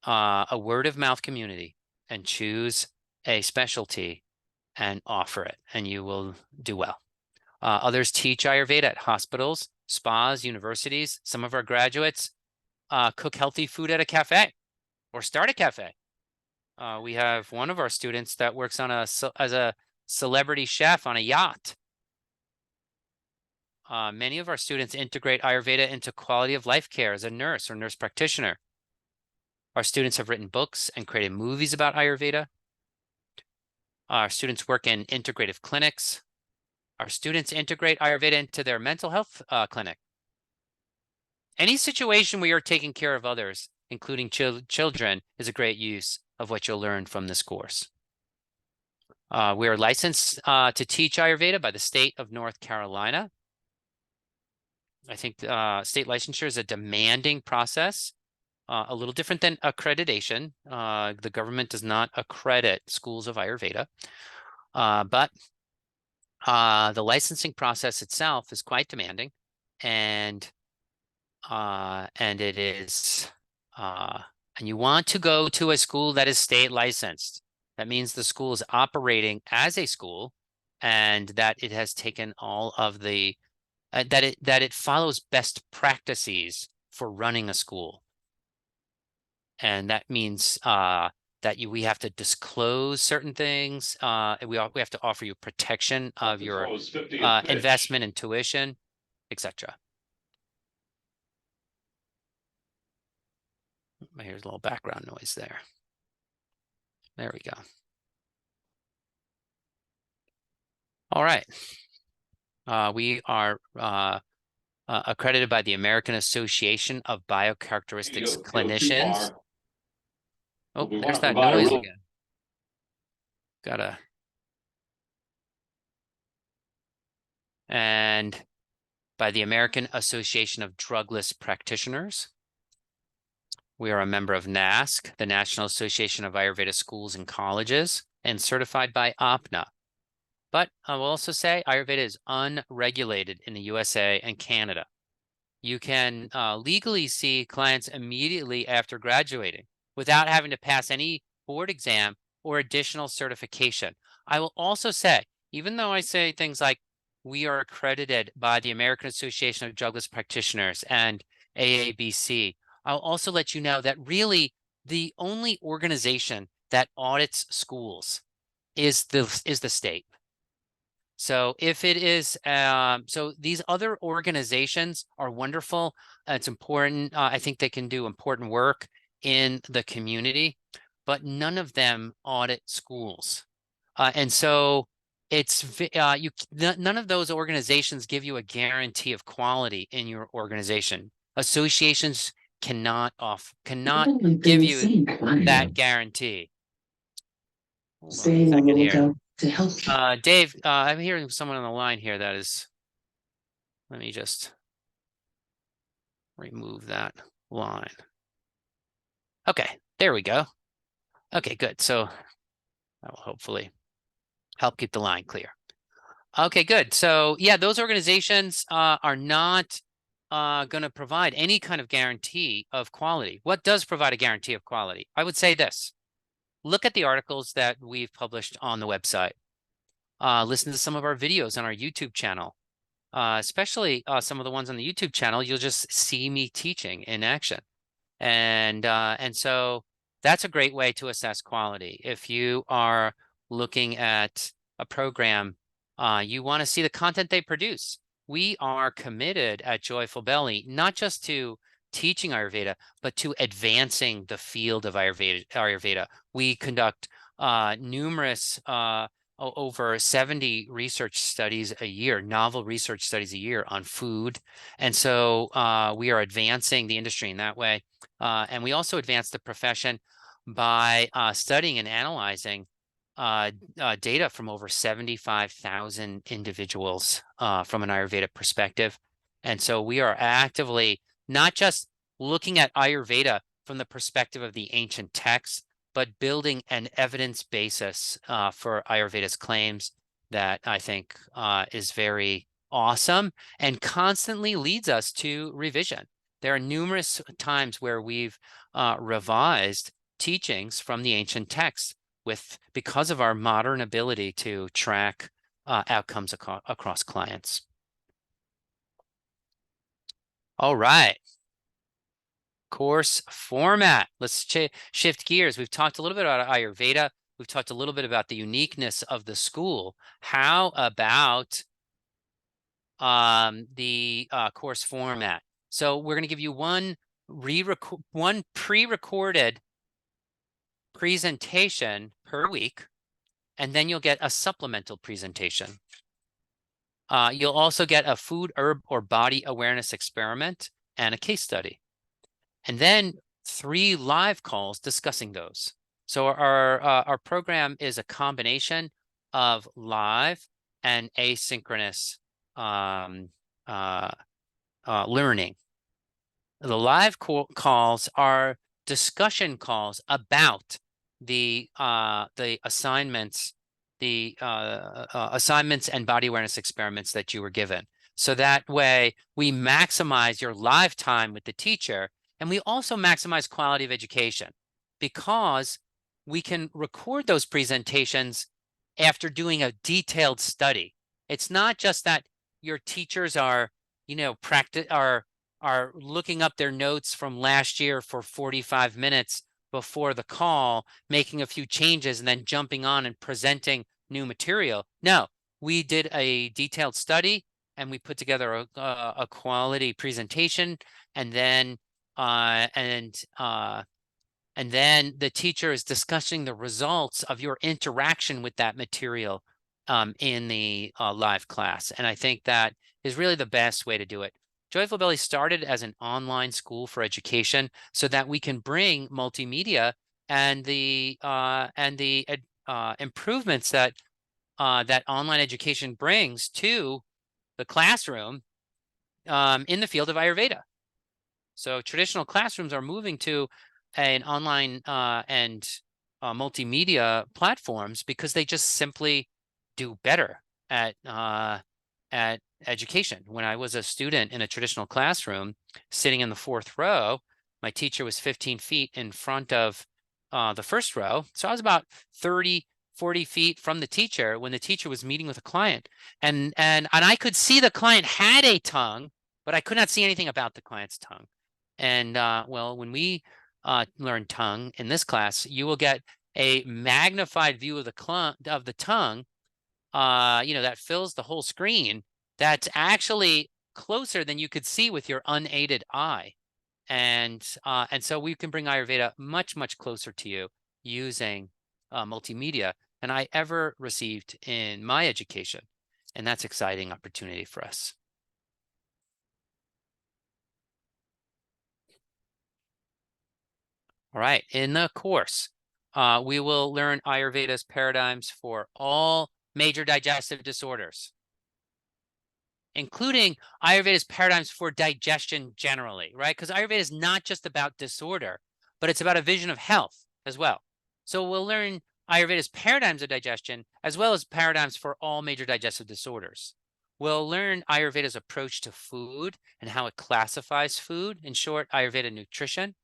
a word of mouth community, and choose a specialty and offer it, and you will do well. Others teach Ayurveda at hospitals, spas, universities. Some of our graduates cook healthy food at a cafe or start a cafe. We have one of our students that works on as a celebrity chef on a yacht. Many of our students integrate Ayurveda into quality of life care as a nurse or nurse practitioner. Our students have written books and created movies about Ayurveda. Our students work in integrative clinics. Our students integrate Ayurveda into their mental health clinic. Any situation where you're taking care of others, including children, is a great use of what you'll learn from this course. We are licensed to teach Ayurveda by the state of North Carolina. I think state licensure is a demanding process, a little different than accreditation. The government does not accredit schools of Ayurveda, but the licensing process itself is quite demanding, and it is, and you want to go to a school that is state licensed. That means the school is operating as a school, and that it has taken all of the that it follows best practices for running a school, and that means that we have to disclose certain things. We have to offer you protection of your investment and tuition, etc. Here's a little background noise there. There we go. All right. We are accredited by the American Association of Biocharacteristics Clinicians. Oh, there's that noise again. And by the American Association of Drugless Practitioners. We are a member of NASC, the National Association of Ayurveda Schools and Colleges, and certified by APNA. But I will also say Ayurveda is unregulated in the USA and Canada. You can legally see clients immediately after graduating without having to pass any board exam or additional certification. I will also say, even though I say things like we are accredited by the American Association of Drugless Practitioners and AABC, I'll also let you know that really the only organization that audits schools is the state. So if it is, so these other organizations are wonderful. It's important. I think they can do important work in the community, but none of them audit schools. And so it's none of those organizations give you a guarantee of quality in your organization. Associations cannot give you that guarantee. Hold on a second here. Dave, I'm hearing someone on the line here that is, let me just remove that line. Okay, there we go. Okay, good. So that will hopefully help keep the line clear. Okay, good. So yeah, those organizations are not going to provide any kind of guarantee of quality. What does provide a guarantee of quality? I would say this. Look at the articles that we've published on the website. Listen to some of our videos on our YouTube channel, especially some of the ones on the YouTube channel. You'll just see me teaching in action. And so that's a great way to assess quality. If you are looking at a program, you want to see the content they produce. We are committed at Joyful Belly, not just to teaching Ayurveda, but to advancing the field of Ayurveda. We conduct numerous over 70 research studies a year, novel research studies a year on food. And so we are advancing the industry in that way. And we also advance the profession by studying and analyzing data from over 75,000 individuals from an Ayurveda perspective. And so we are actively not just looking at Ayurveda from the perspective of the ancient texts, but building an evidence basis for Ayurveda's claims that I think is very awesome and constantly leads us to revision. There are numerous times where we've revised teachings from the ancient texts because of our modern ability to track outcomes across clients. All right. Course format. Let's shift gears. We've talked a little bit about Ayurveda. We've talked a little bit about the uniqueness of the school. How about the course format? So we're going to give you one pre-recorded presentation per week, and then you'll get a supplemental presentation. You'll also get a food, herb, or body awareness experiment and a case study. And then 3 live calls discussing those. So our program is a combination of live and asynchronous learning. The live calls are discussion calls about the assignments, assignments and body awareness experiments that you were given. So that way we maximize your live time with the teacher, and we also maximize quality of education because we can record those presentations after doing a detailed study. It's not just that your teachers are, are looking up their notes from last year for 45 minutes before the call, making a few changes and then jumping on and presenting new material. No, we did a detailed study and we put together a quality presentation, and then the teacher is discussing the results of your interaction with that material in the live class. And I think that is really the best way to do it. Joyful Belly started as an online school for education so that we can bring multimedia and the improvements that that online education brings to the classroom in the field of Ayurveda. So traditional classrooms are moving to an online and multimedia platforms because they just simply do better at education. When I was a student in a traditional classroom, sitting in the 4th row, my teacher was 15 feet in front of the 1st row. So I was about 30, 40 feet from the teacher when the teacher was meeting with a client. And I could see the client had a tongue, but I could not see anything about the client's tongue. And well, when we learn tongue in this class, you will get a magnified view of the tongue, that fills the whole screen. That's actually closer than you could see with your unaided eye. And so we can bring Ayurveda much, much closer to you using multimedia than I ever received in my education. And that's an exciting opportunity for us. All right, in the course, we will learn Ayurveda's paradigms for all major digestive disorders, including Ayurveda's paradigms for digestion generally, right? Because Ayurveda is not just about disorder. but it's about a vision of health as well. So we'll learn Ayurveda's paradigms of digestion, as well as paradigms for all major digestive disorders. We'll learn Ayurveda's approach to food and how it classifies food, in short, Ayurveda nutrition.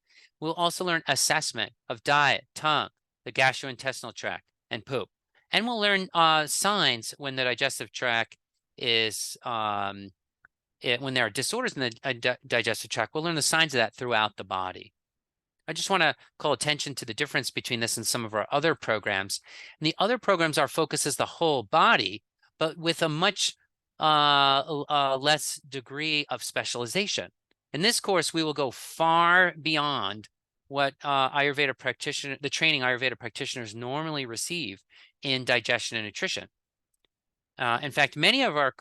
We'll also learn assessment of diet, tongue, the gastrointestinal tract, and poop. And we'll learn signs when the digestive tract is, when there are disorders in the digestive tract. We'll learn the signs of that throughout the body. I just want to call attention to the difference between this and some of our other programs. And the other programs, our focus is the whole body, but with a much less degree of specialization. In this course, we will go far beyond what the training Ayurveda practitioners normally receive in digestion and nutrition. In fact, many of our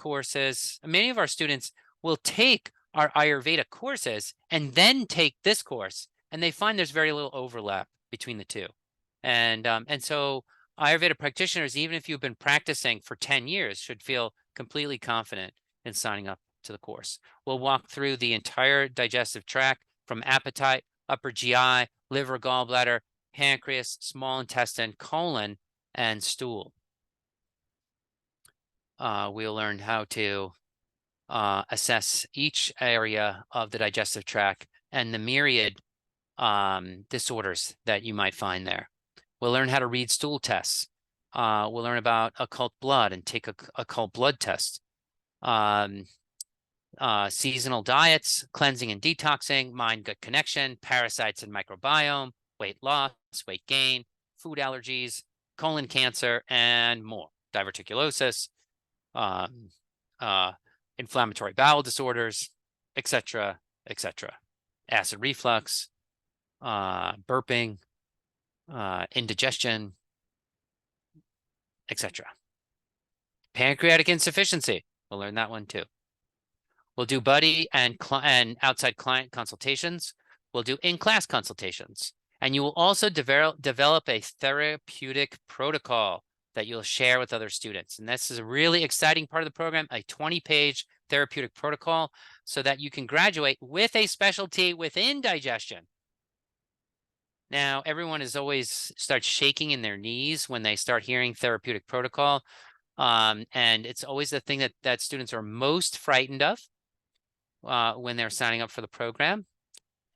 students will take our Ayurveda courses and then take this course, and they find there's very little overlap between the two. And so Ayurveda practitioners, even if you've been practicing for 10 years, should feel completely confident in signing up to the course. We'll walk through the entire digestive tract from appetite, upper GI, liver, gallbladder, pancreas, small intestine, colon, and stool. We'll learn how to assess each area of the digestive tract and the myriad disorders that you might find there. We'll learn how to read stool tests. We'll learn about occult blood and take occult blood tests. Seasonal diets, cleansing and detoxing, mind-gut connection, parasites and microbiome, weight loss, weight gain, food allergies, colon cancer, and more. Diverticulosis, inflammatory bowel disorders, etc., etc. Acid reflux, burping, indigestion, etc. Pancreatic insufficiency. We'll learn that one too. We'll do buddy and outside client consultations. We'll do in-class consultations. And you will also develop a therapeutic protocol that you'll share with other students. And this is a really exciting part of the program, a 20-page therapeutic protocol, so that you can graduate with a specialty within digestion. Now, everyone is always starts shaking in their knees when they start hearing therapeutic protocol. And it's always the thing that students are most frightened of when they're signing up for the program.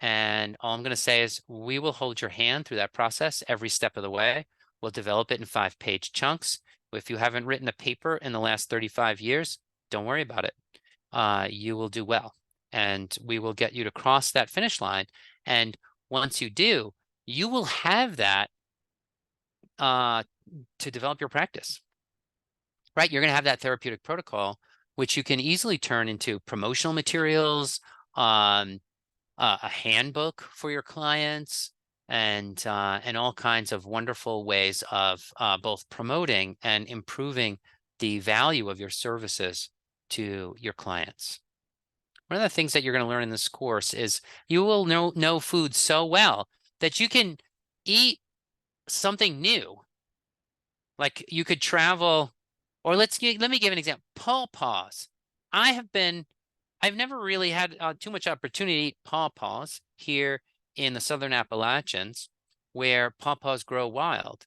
And all I'm going to say is we will hold your hand through that process every step of the way. We'll develop it in 5-page chunks. If you haven't written a paper in the last 35 years, don't worry about it. You will do well. And we will get you to cross that finish line. And once you do, you will have that to develop your practice. Right? You're going to have that therapeutic protocol, which you can easily turn into promotional materials, a handbook for your clients, and all kinds of wonderful ways of both promoting and improving the value of your services to your clients. One of the things that you're going to learn in this course is you will know food so well that you can eat something new. Like you could travel, or let me give an example. Pawpaws. I've never really had too much opportunity to eat pawpaws here in the Southern Appalachians, where pawpaws grow wild.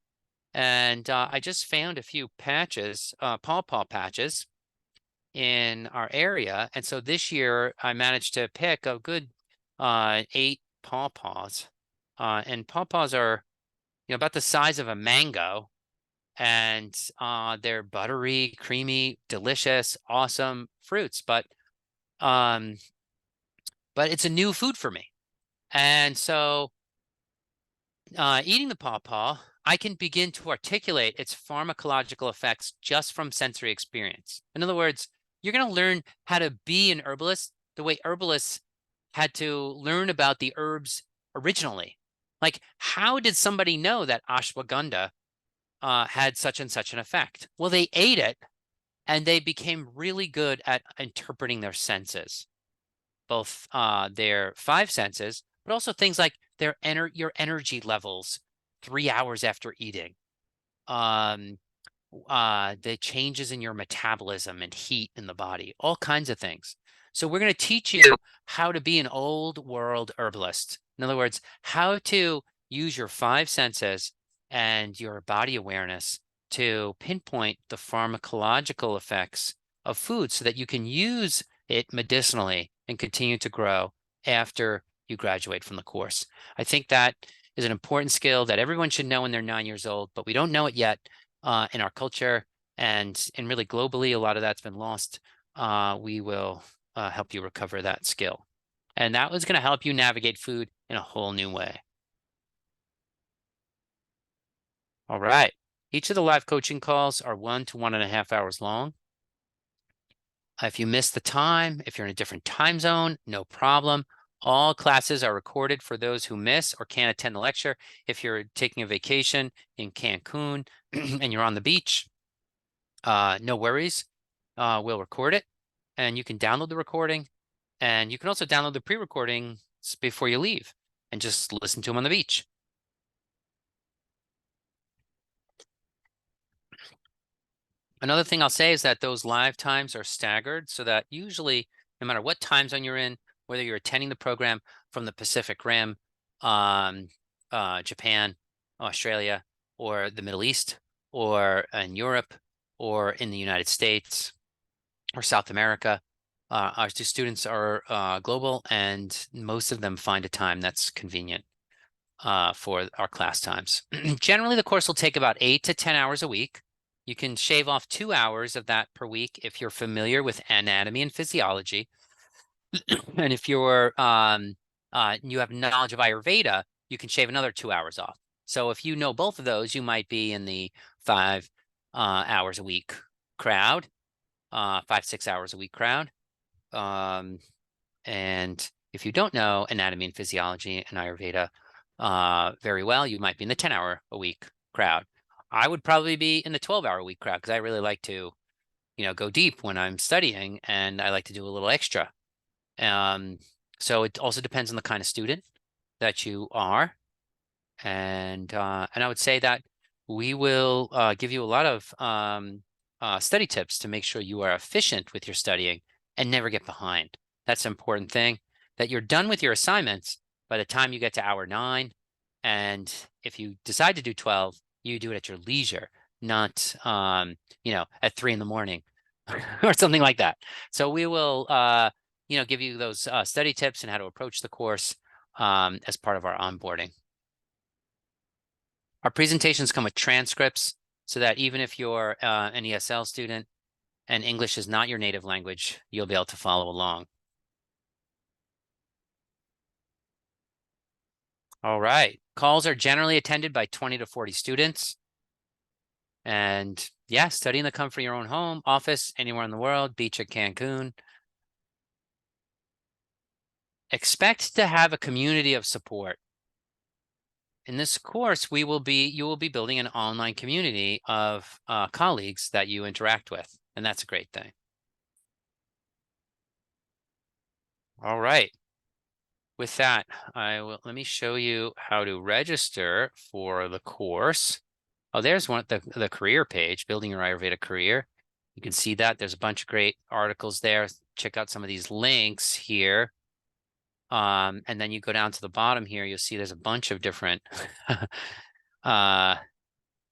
And I just found a few patches, pawpaw patches in our area. And so this year I managed to pick a good 8 pawpaws. And pawpaws are, about the size of a mango. And they're buttery, creamy, delicious, awesome fruits. But it's a new food for me. And so eating the pawpaw, I can begin to articulate its pharmacological effects just from sensory experience. In other words, you're going to learn how to be an herbalist the way herbalists had to learn about the herbs originally. Like, how did somebody know that ashwagandha had such and such an effect? Well, they ate it and they became really good at interpreting their senses, both their 5 senses, but also things like your energy levels 3 hours after eating, the changes in your metabolism and heat in the body, all kinds of things. So we're going to teach you how to be an old world herbalist. In other words, how to use your five senses and your body awareness to pinpoint the pharmacological effects of food so that you can use it medicinally and continue to grow after you graduate from the course. I think that is an important skill that everyone should know when they're 9 years old, but we don't know it yet in our culture, and really globally, a lot of that's been lost. We will help you recover that skill. And that was going to help you navigate food in a whole new way. All right. Each of the live coaching calls are 1 to 1.5 hours long. If you miss the time, if you're in a different time zone, no problem. All classes are recorded for those who miss or can't attend the lecture. If you're taking a vacation in Cancun and you're on the beach, no worries. We'll record it and you can download the recording, and you can also download the pre-recording before you leave and just listen to them on the beach. Another thing I'll say is that those live times are staggered so that usually, no matter what time zone you're in, whether you're attending the program from the Pacific Rim, Japan, Australia, or the Middle East, or in Europe, or in the United States, or South America, our students are global, and most of them find a time that's convenient for our class times. Generally, the course will take about 8 to 10 hours a week. You can shave off 2 hours of that per week if you're familiar with anatomy and physiology. And if you're you have knowledge of Ayurveda, you can shave another 2 hours off. So if you know both of those, you might be in the 5 hours a week crowd, 5-6 hours a week crowd. And if you don't know anatomy and physiology and Ayurveda very well, you might be in the 10-hour a week crowd. I would probably be in the 12-hour a week crowd because I really like to, go deep when I'm studying, and I like to do a little extra. So it also depends on the kind of student that you are. And I would say that we will give you a lot of study tips to make sure you are efficient with your studying and never get behind. That's an important thing, that you're done with your assignments by the time you get to hour 9. And if you decide to do 12, you do it at your leisure, not, at 3 in the morning or something like that. So we will, give you those study tips and how to approach the course as part of our onboarding. Our presentations come with transcripts so that even if you're an ESL student and English is not your native language, you'll be able to follow along. All right. Calls are generally attended by 20 to 40 students. And yeah, study in the comfort of your own home, office, anywhere in the world, beach at Cancun. Expect to have a community of support. In this course, you will be building an online community of colleagues that you interact with, and that's a great thing. All right. With that, let me show you how to register for the course. Oh, there's the career page, Building Your Ayurveda Career. You can see that there's a bunch of great articles there. Check out some of these links here. And then you go down to the bottom here, you'll see there's a bunch of different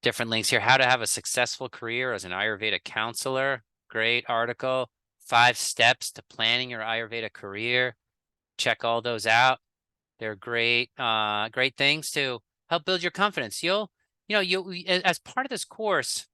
different links here. How to have a successful career as an Ayurveda counselor. Great article. 5 steps to planning your Ayurveda career. Check all those out. They're great, great things to help build your confidence. As part of this course,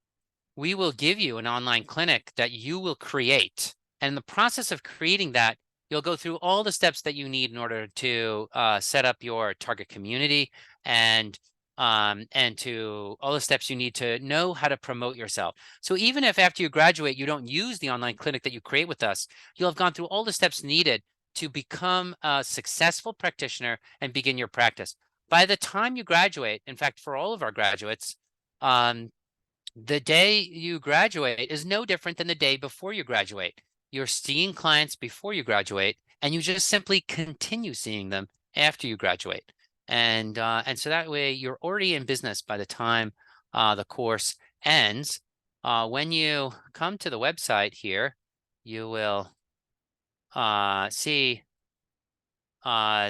we will give you an online clinic that you will create. And in the process of creating that, you'll go through all the steps that you need in order to set up your target community and to all the steps you need to know how to promote yourself. So even if after you graduate, you don't use the online clinic that you create with us, you'll have gone through all the steps needed to become a successful practitioner and begin your practice. By the time you graduate, in fact, for all of our graduates, the day you graduate is no different than the day before you graduate. You're seeing clients before you graduate, and you just simply continue seeing them after you graduate. And so that way you're already in business by the time the course ends. When you come to the website here, you will see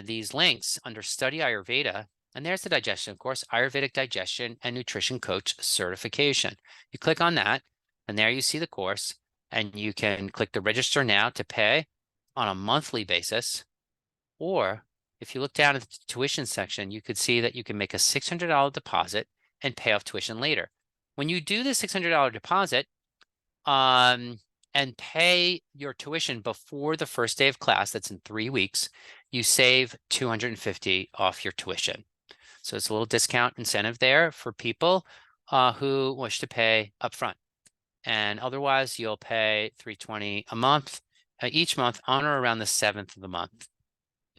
these links under Study Ayurveda, and there's the digestion course, Ayurvedic Digestion and Nutrition Coach Certification. You click on that, and there you see the course, and you can click the register now to pay on a monthly basis. Or if you look down at the tuition section, you could see that you can make a $600 deposit and pay off tuition later. When you do the $600 deposit, and pay your tuition before the first day of class, that's in 3 weeks, you save $250 off your tuition. So it's a little discount incentive there for people who wish to pay upfront. And otherwise, you'll pay $320 a month, each month on or around the 7th of the month.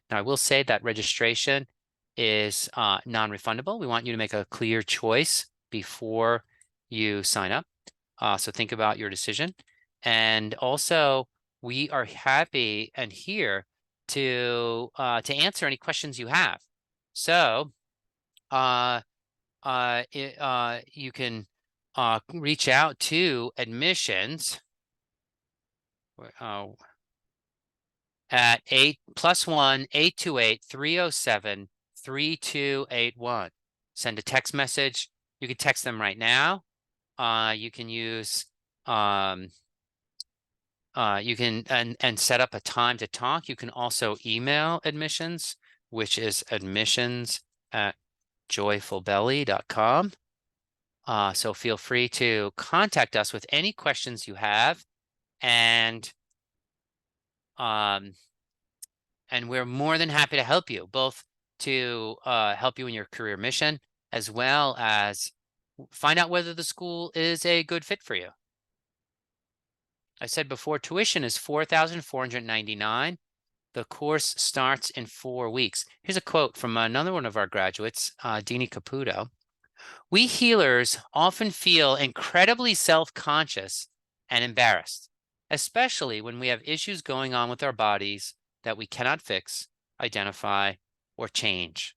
Now, I will say that registration is non-refundable. We want you to make a clear choice before you sign up. So think about your decision. And also, we are happy and here to answer any questions you have. So you can reach out to admissions at +1 828 307 3281. Send a text message. You can text them right now. You can use you can and set up a time to talk. You can also email admissions, which is admissions@joyfulbelly.com. So feel free to contact us with any questions you have, and we're more than happy to help you, both to help you in your career mission, as well as find out whether the school is a good fit for you. I said before, tuition is $4,499. The course starts in 4 weeks. Here's a quote from another one of our graduates, Dini Caputo. We healers often feel incredibly self-conscious and embarrassed, especially when we have issues going on with our bodies that we cannot fix, identify, or change.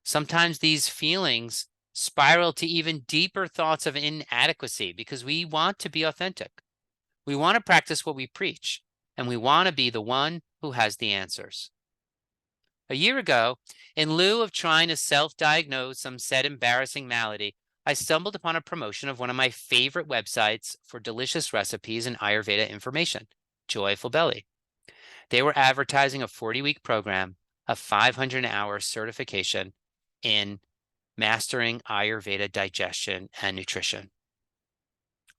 Sometimes these feelings spiral to even deeper thoughts of inadequacy because we want to be authentic. We want to practice what we preach, and we want to be the one who has the answers. A year ago, in lieu of trying to self-diagnose some said embarrassing malady, I stumbled upon a promotion of one of my favorite websites for delicious recipes and Ayurveda information, Joyful Belly. They were advertising a 40-week program, a 500-hour certification in mastering Ayurveda digestion and nutrition.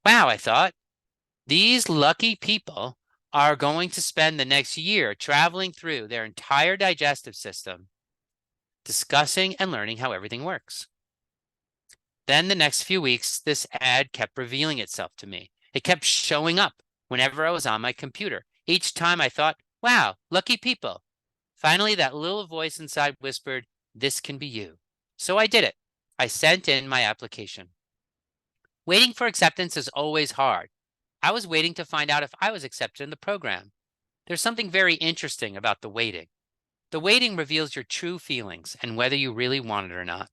Wow, I thought. These lucky people are going to spend the next year traveling through their entire digestive system, discussing and learning how everything works. Then the next few weeks, this ad kept revealing itself to me. It kept showing up whenever I was on my computer. Each time I thought, wow, lucky people. Finally, that little voice inside whispered, this can be you. So I did it. I sent in my application. Waiting for acceptance is always hard. I was waiting to find out if I was accepted in the program. There's something very interesting about the waiting. The waiting reveals your true feelings and whether you really want it or not.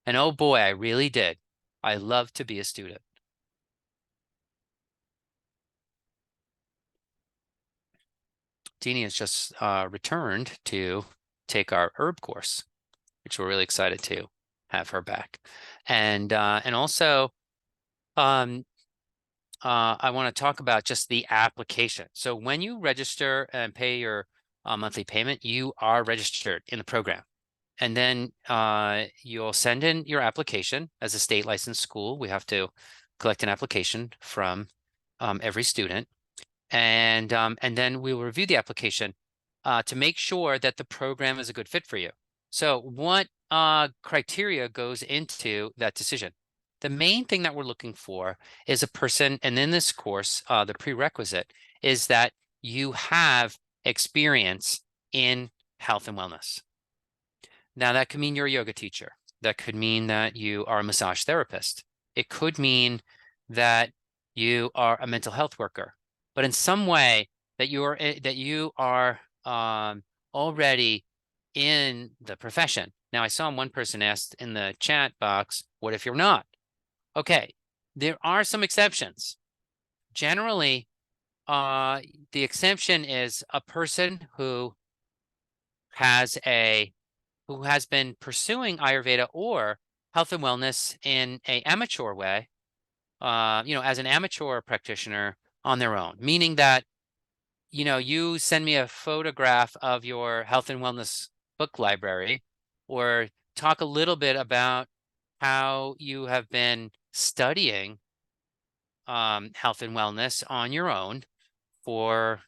And oh boy, I really did. I love to be a student. Dini has just returned to take our herb course, which we're really excited to have her back. And also, I want to talk about just the application. So when you register and pay your monthly payment, you are registered in the program. And then you'll send in your application. As a state licensed school, we have to collect an application from every student. And then we will review the application to make sure that the program is a good fit for you. So what criteria goes into that decision? The main thing that we're looking for is a person, and in this course, the prerequisite is that you have experience in health and wellness. Now, that could mean you're a yoga teacher. That could mean that you are a massage therapist. It could mean that you are a mental health worker, but in some way that you are already in the profession. Now, I saw one person asked in the chat box, what if you're not? Okay, there are some exceptions. Generally, the exemption is a person has a who has been pursuing Ayurveda or health and wellness in a amateur way, as an amateur practitioner on their own, meaning that, you send me a photograph of your health and wellness book library, or talk a little bit about how you have been studying health and wellness on your own for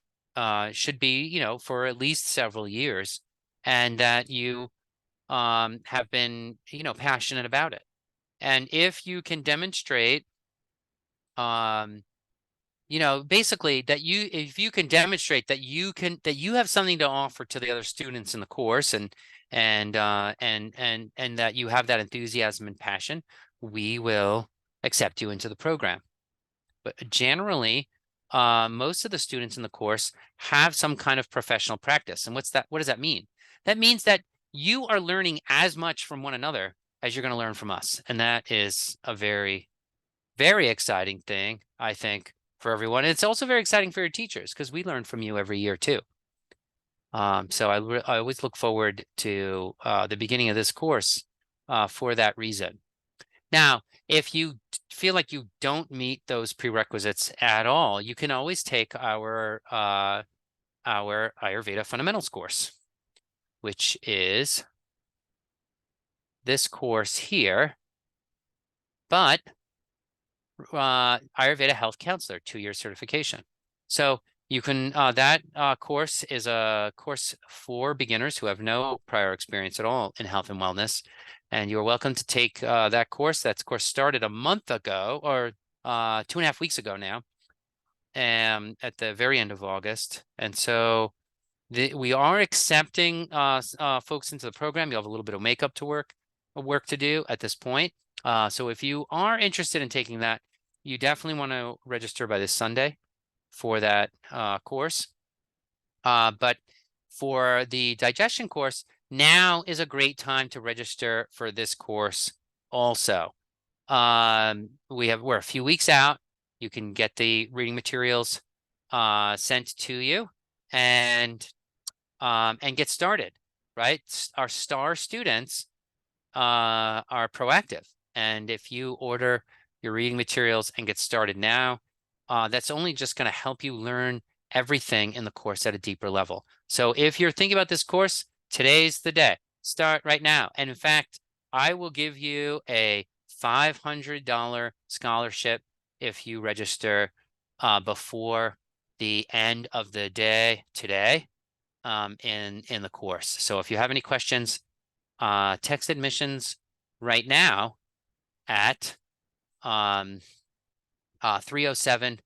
should be, for at least several years, and that you have been, passionate about it. And if you can demonstrate, um, basically that if you can demonstrate that you have something to offer to the other students in the course, and that you have that enthusiasm and passion, we will accept you into the program. But generally, most of the students in the course have some kind of professional practice. And what does that mean? That means that you are learning as much from one another as you're going to learn from us. And that is a very, very exciting thing, I think, for everyone. And it's also very exciting for your teachers, because we learn from you every year too. So I always look forward to the beginning of this course for that reason. Now, if you feel like you don't meet those prerequisites at all, you can always take our Ayurveda Fundamentals course, which is this course here, but Ayurveda Health Counselor 2-year certification. So you can that course is a course for beginners who have no prior experience at all in health and wellness, and you're welcome to take that course. That course started a month ago, or 2.5 weeks ago now, at the very end of August. And so we are accepting folks into the program. You'll have a little bit of makeup work to do at this point. So if you are interested in taking that, you definitely want to register by this Sunday for that course. But for the digestion course, now is a great time to register for this course also. We're a few weeks out. You can get the reading materials sent to you, and get started, right? Our star students are proactive. And if you order your reading materials and get started now, that's only just going to help you learn everything in the course at a deeper level. So if you're thinking about this course, today's the day. Start right now. And in fact, I will give you a $500 scholarship if you register before the end of the day today in the course. So if you have any questions, text admissions right now at 307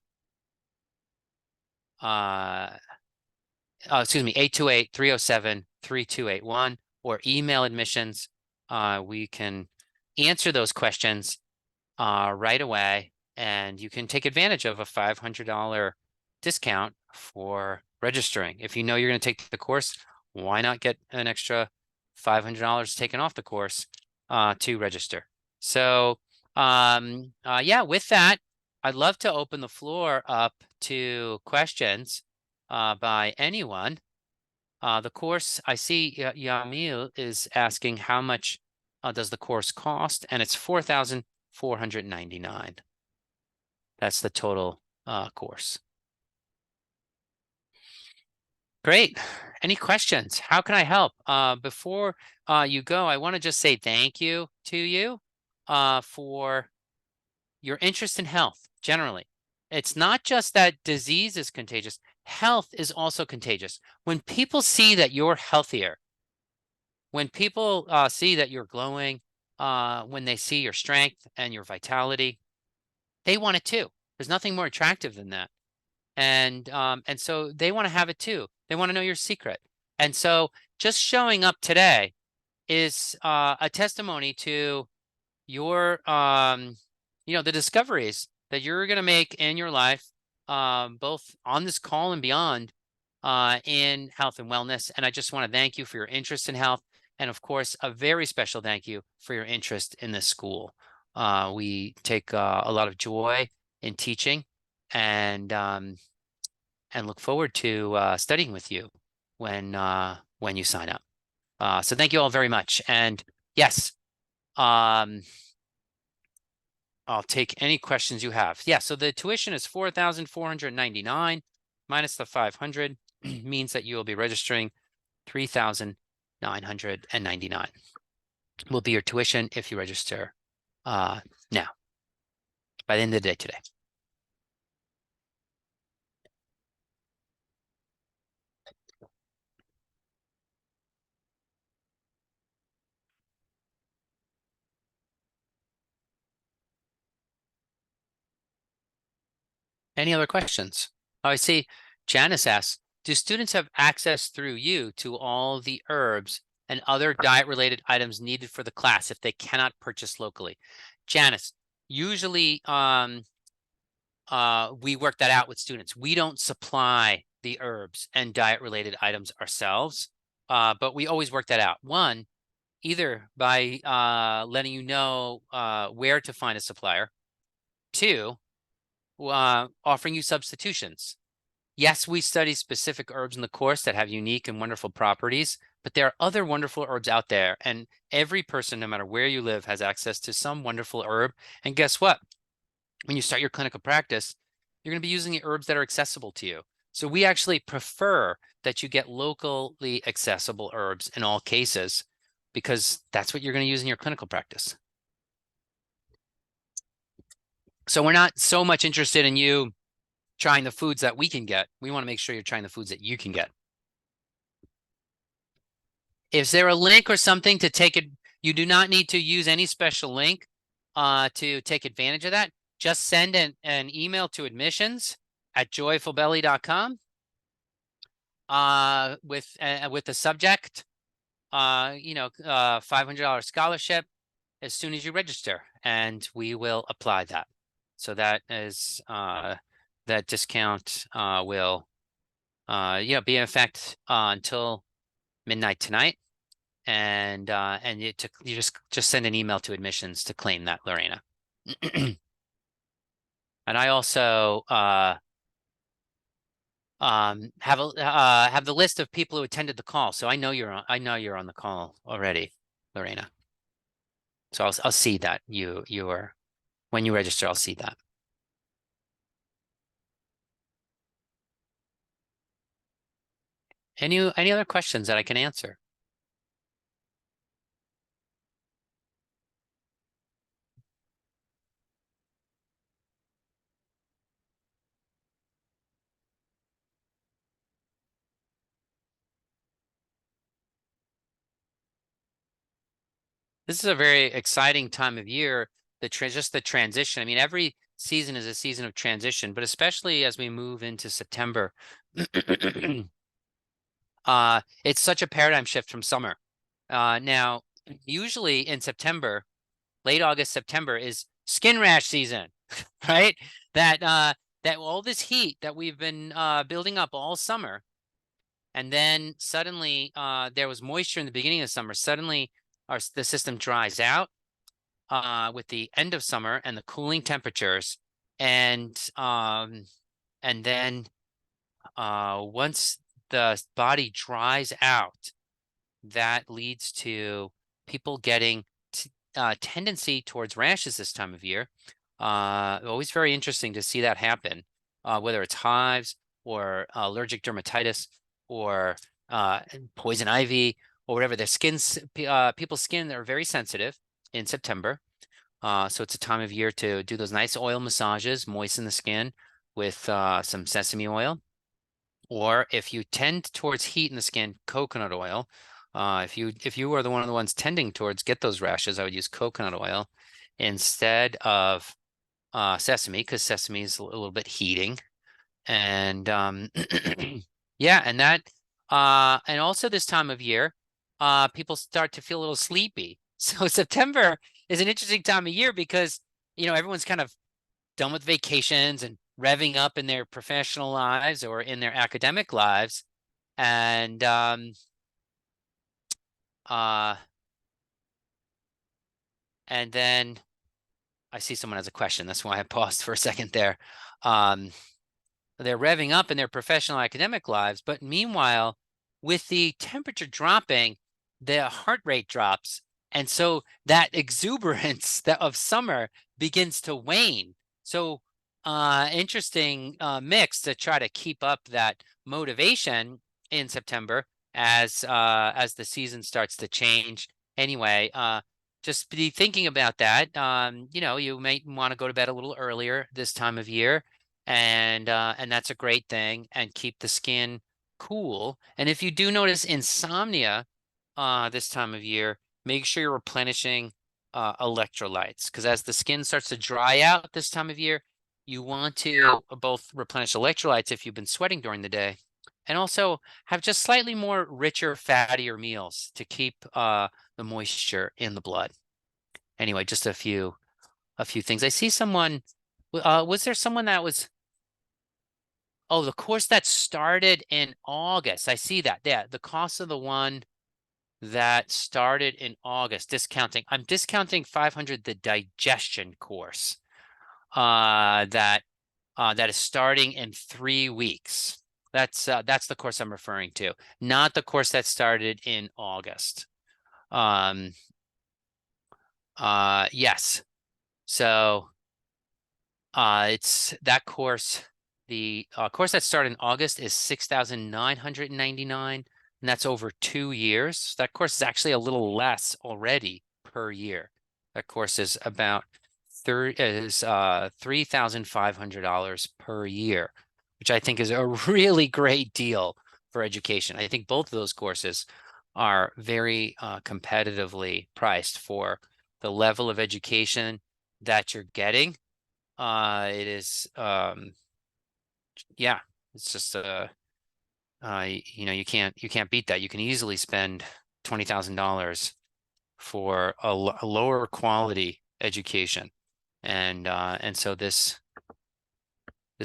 excuse me, 828-307-3281, or email admissions. We can answer those questions right away, and you can take advantage of a $500 discount for registering. If you know you're going to take the course, why not get an extra $500 taken off the course to register? So yeah, with that, I'd love to open the floor up to questions by anyone. The course, I see Yamil is asking how much does the course cost, and it's $4,499. That's the total course. Great. Any questions? How can I help? Before you go, I want to just say thank you to you for your interest in health generally. It's not just that disease is contagious. Health is also contagious. When people see that you're healthier, when people see that you're glowing, when they see your strength and your vitality, they want it too. There's nothing more attractive than that. And so they want to have it too. They want to know your secret. And so just showing up today is a testimony to your the discoveries that you're going to make in your life, both on this call and beyond, in health and wellness. And I just want to thank you for your interest in health, and of course a very special thank you for your interest in this school. We take a lot of joy in teaching, and and look forward to studying with you when you sign up. So thank you all very much. And yes, I'll take any questions you have. Yeah, so the tuition is $4,499 minus the 500 means that you will be registering 3,999 will be your tuition if you register now by the end of the day today. Any other questions? Oh, I see Janice asks, do students have access through you to all the herbs and other diet-related items needed for the class if they cannot purchase locally? Janice, usually we work that out with students. We don't supply the herbs and diet-related items ourselves, but we always work that out. One, either by letting you know where to find a supplier. Two, offering you substitutions. Yes, we study specific herbs in the course that have unique and wonderful properties, but there are other wonderful herbs out there, and every person, no matter where you live, has access to some wonderful herb. And guess what? When you start your clinical practice, you're going to be using the herbs that are accessible to you. So we actually prefer that you get locally accessible herbs in all cases, because that's what you're going to use in your clinical practice. So we're not so much interested in you trying the foods that we can get. We want to make sure you're trying the foods that you can get. Is there a link or something to take it? You do not need to use any special link to take advantage of that. Just send an email to admissions@joyfulbelly.com with the subject, $500 scholarship as soon as you register, and we will apply that. So that is that discount will be in effect until midnight tonight, and you just send an email to admissions to claim that, Lorena. And I also have the list of people who attended the call, so I know you're on the call already, Lorena. So I'll see that you are, when you register, I'll see that. Any other questions that I can answer? This is a very exciting time of year. Just the transition. I mean, every season is a season of transition, but especially as we move into September, it's such a paradigm shift from summer. Now, usually in September, late August, September is skin rash season, right? That all this heat that we've been building up all summer, and then suddenly there was moisture in the beginning of summer. Suddenly, the system dries out with the end of summer and the cooling temperatures, and then once the body dries out, that leads to people getting tendency towards rashes this time of year. Always very interesting to see that happen, whether it's hives or allergic dermatitis or poison ivy or whatever. Their people's skin are very sensitive in September. So it's a time of year to do those nice oil massages, moisten the skin with some sesame oil. Or if you tend towards heat in the skin, coconut oil. If you are one of the ones tending towards get those rashes, I would use coconut oil instead of sesame, because sesame is a little bit heating. And yeah, and and also this time of year, people start to feel a little sleepy. So September is an interesting time of year because everyone's kind of done with vacations and revving up in their professional lives or in their academic lives, and then I see someone has a question. That's why I paused for a second there. they're revving up in their professional academic lives. But meanwhile, with the temperature dropping, the heart rate drops. And so that exuberance of summer begins to wane. So interesting mix to try to keep up that motivation in September as the season starts to change. Anyway, just be thinking about that. You might want to go to bed a little earlier this time of year, and that's a great thing, and keep the skin cool. And if you do notice insomnia this time of year, make sure you're replenishing electrolytes, because as the skin starts to dry out this time of year, you want to both replenish electrolytes if you've been sweating during the day, and also have just slightly more richer, fattier meals to keep the moisture in the blood. Anyway, just a few things. I see someone. Was there someone that was? Oh, the course that started in August. I see that. Yeah, the cost of the one that started in August, discounting. I'm discounting 500, the digestion course, that is starting in 3 weeks. That's the course I'm referring to, not the course that started in August. Yes. So it's that course. The course that started in August is $6,999, and that's over 2 years. That course is actually a little less already per year. That course is about $3,500 per year, which I think is a really great deal for education. I think both of those courses are very competitively priced for the level of education that you're getting. It is, yeah, it's just you can't beat that. You can easily spend $20,000 for a lower quality education, and so these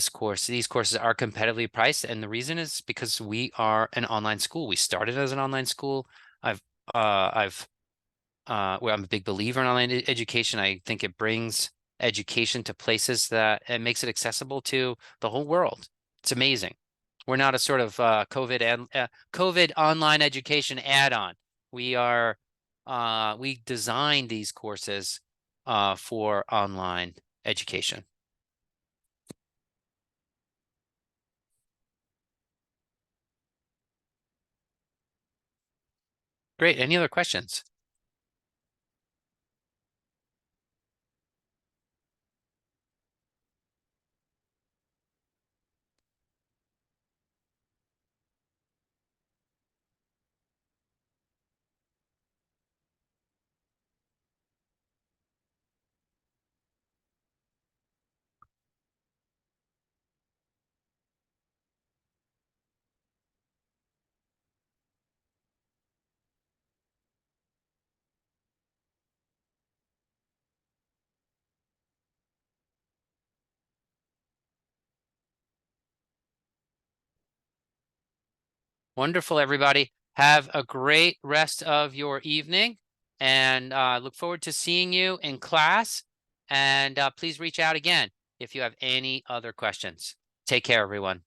courses are competitively priced, and the reason is because we are an online school. We started as an online school. Well, I'm a big believer in online education. I think it brings education to places that it makes it accessible to the whole world. It's amazing. We're not a sort of COVID online education add-on. We designed these courses for online education. Great. Any other questions? Wonderful, everybody. Have a great rest of your evening, and look forward to seeing you in class. And please reach out again if you have any other questions. Take care, everyone.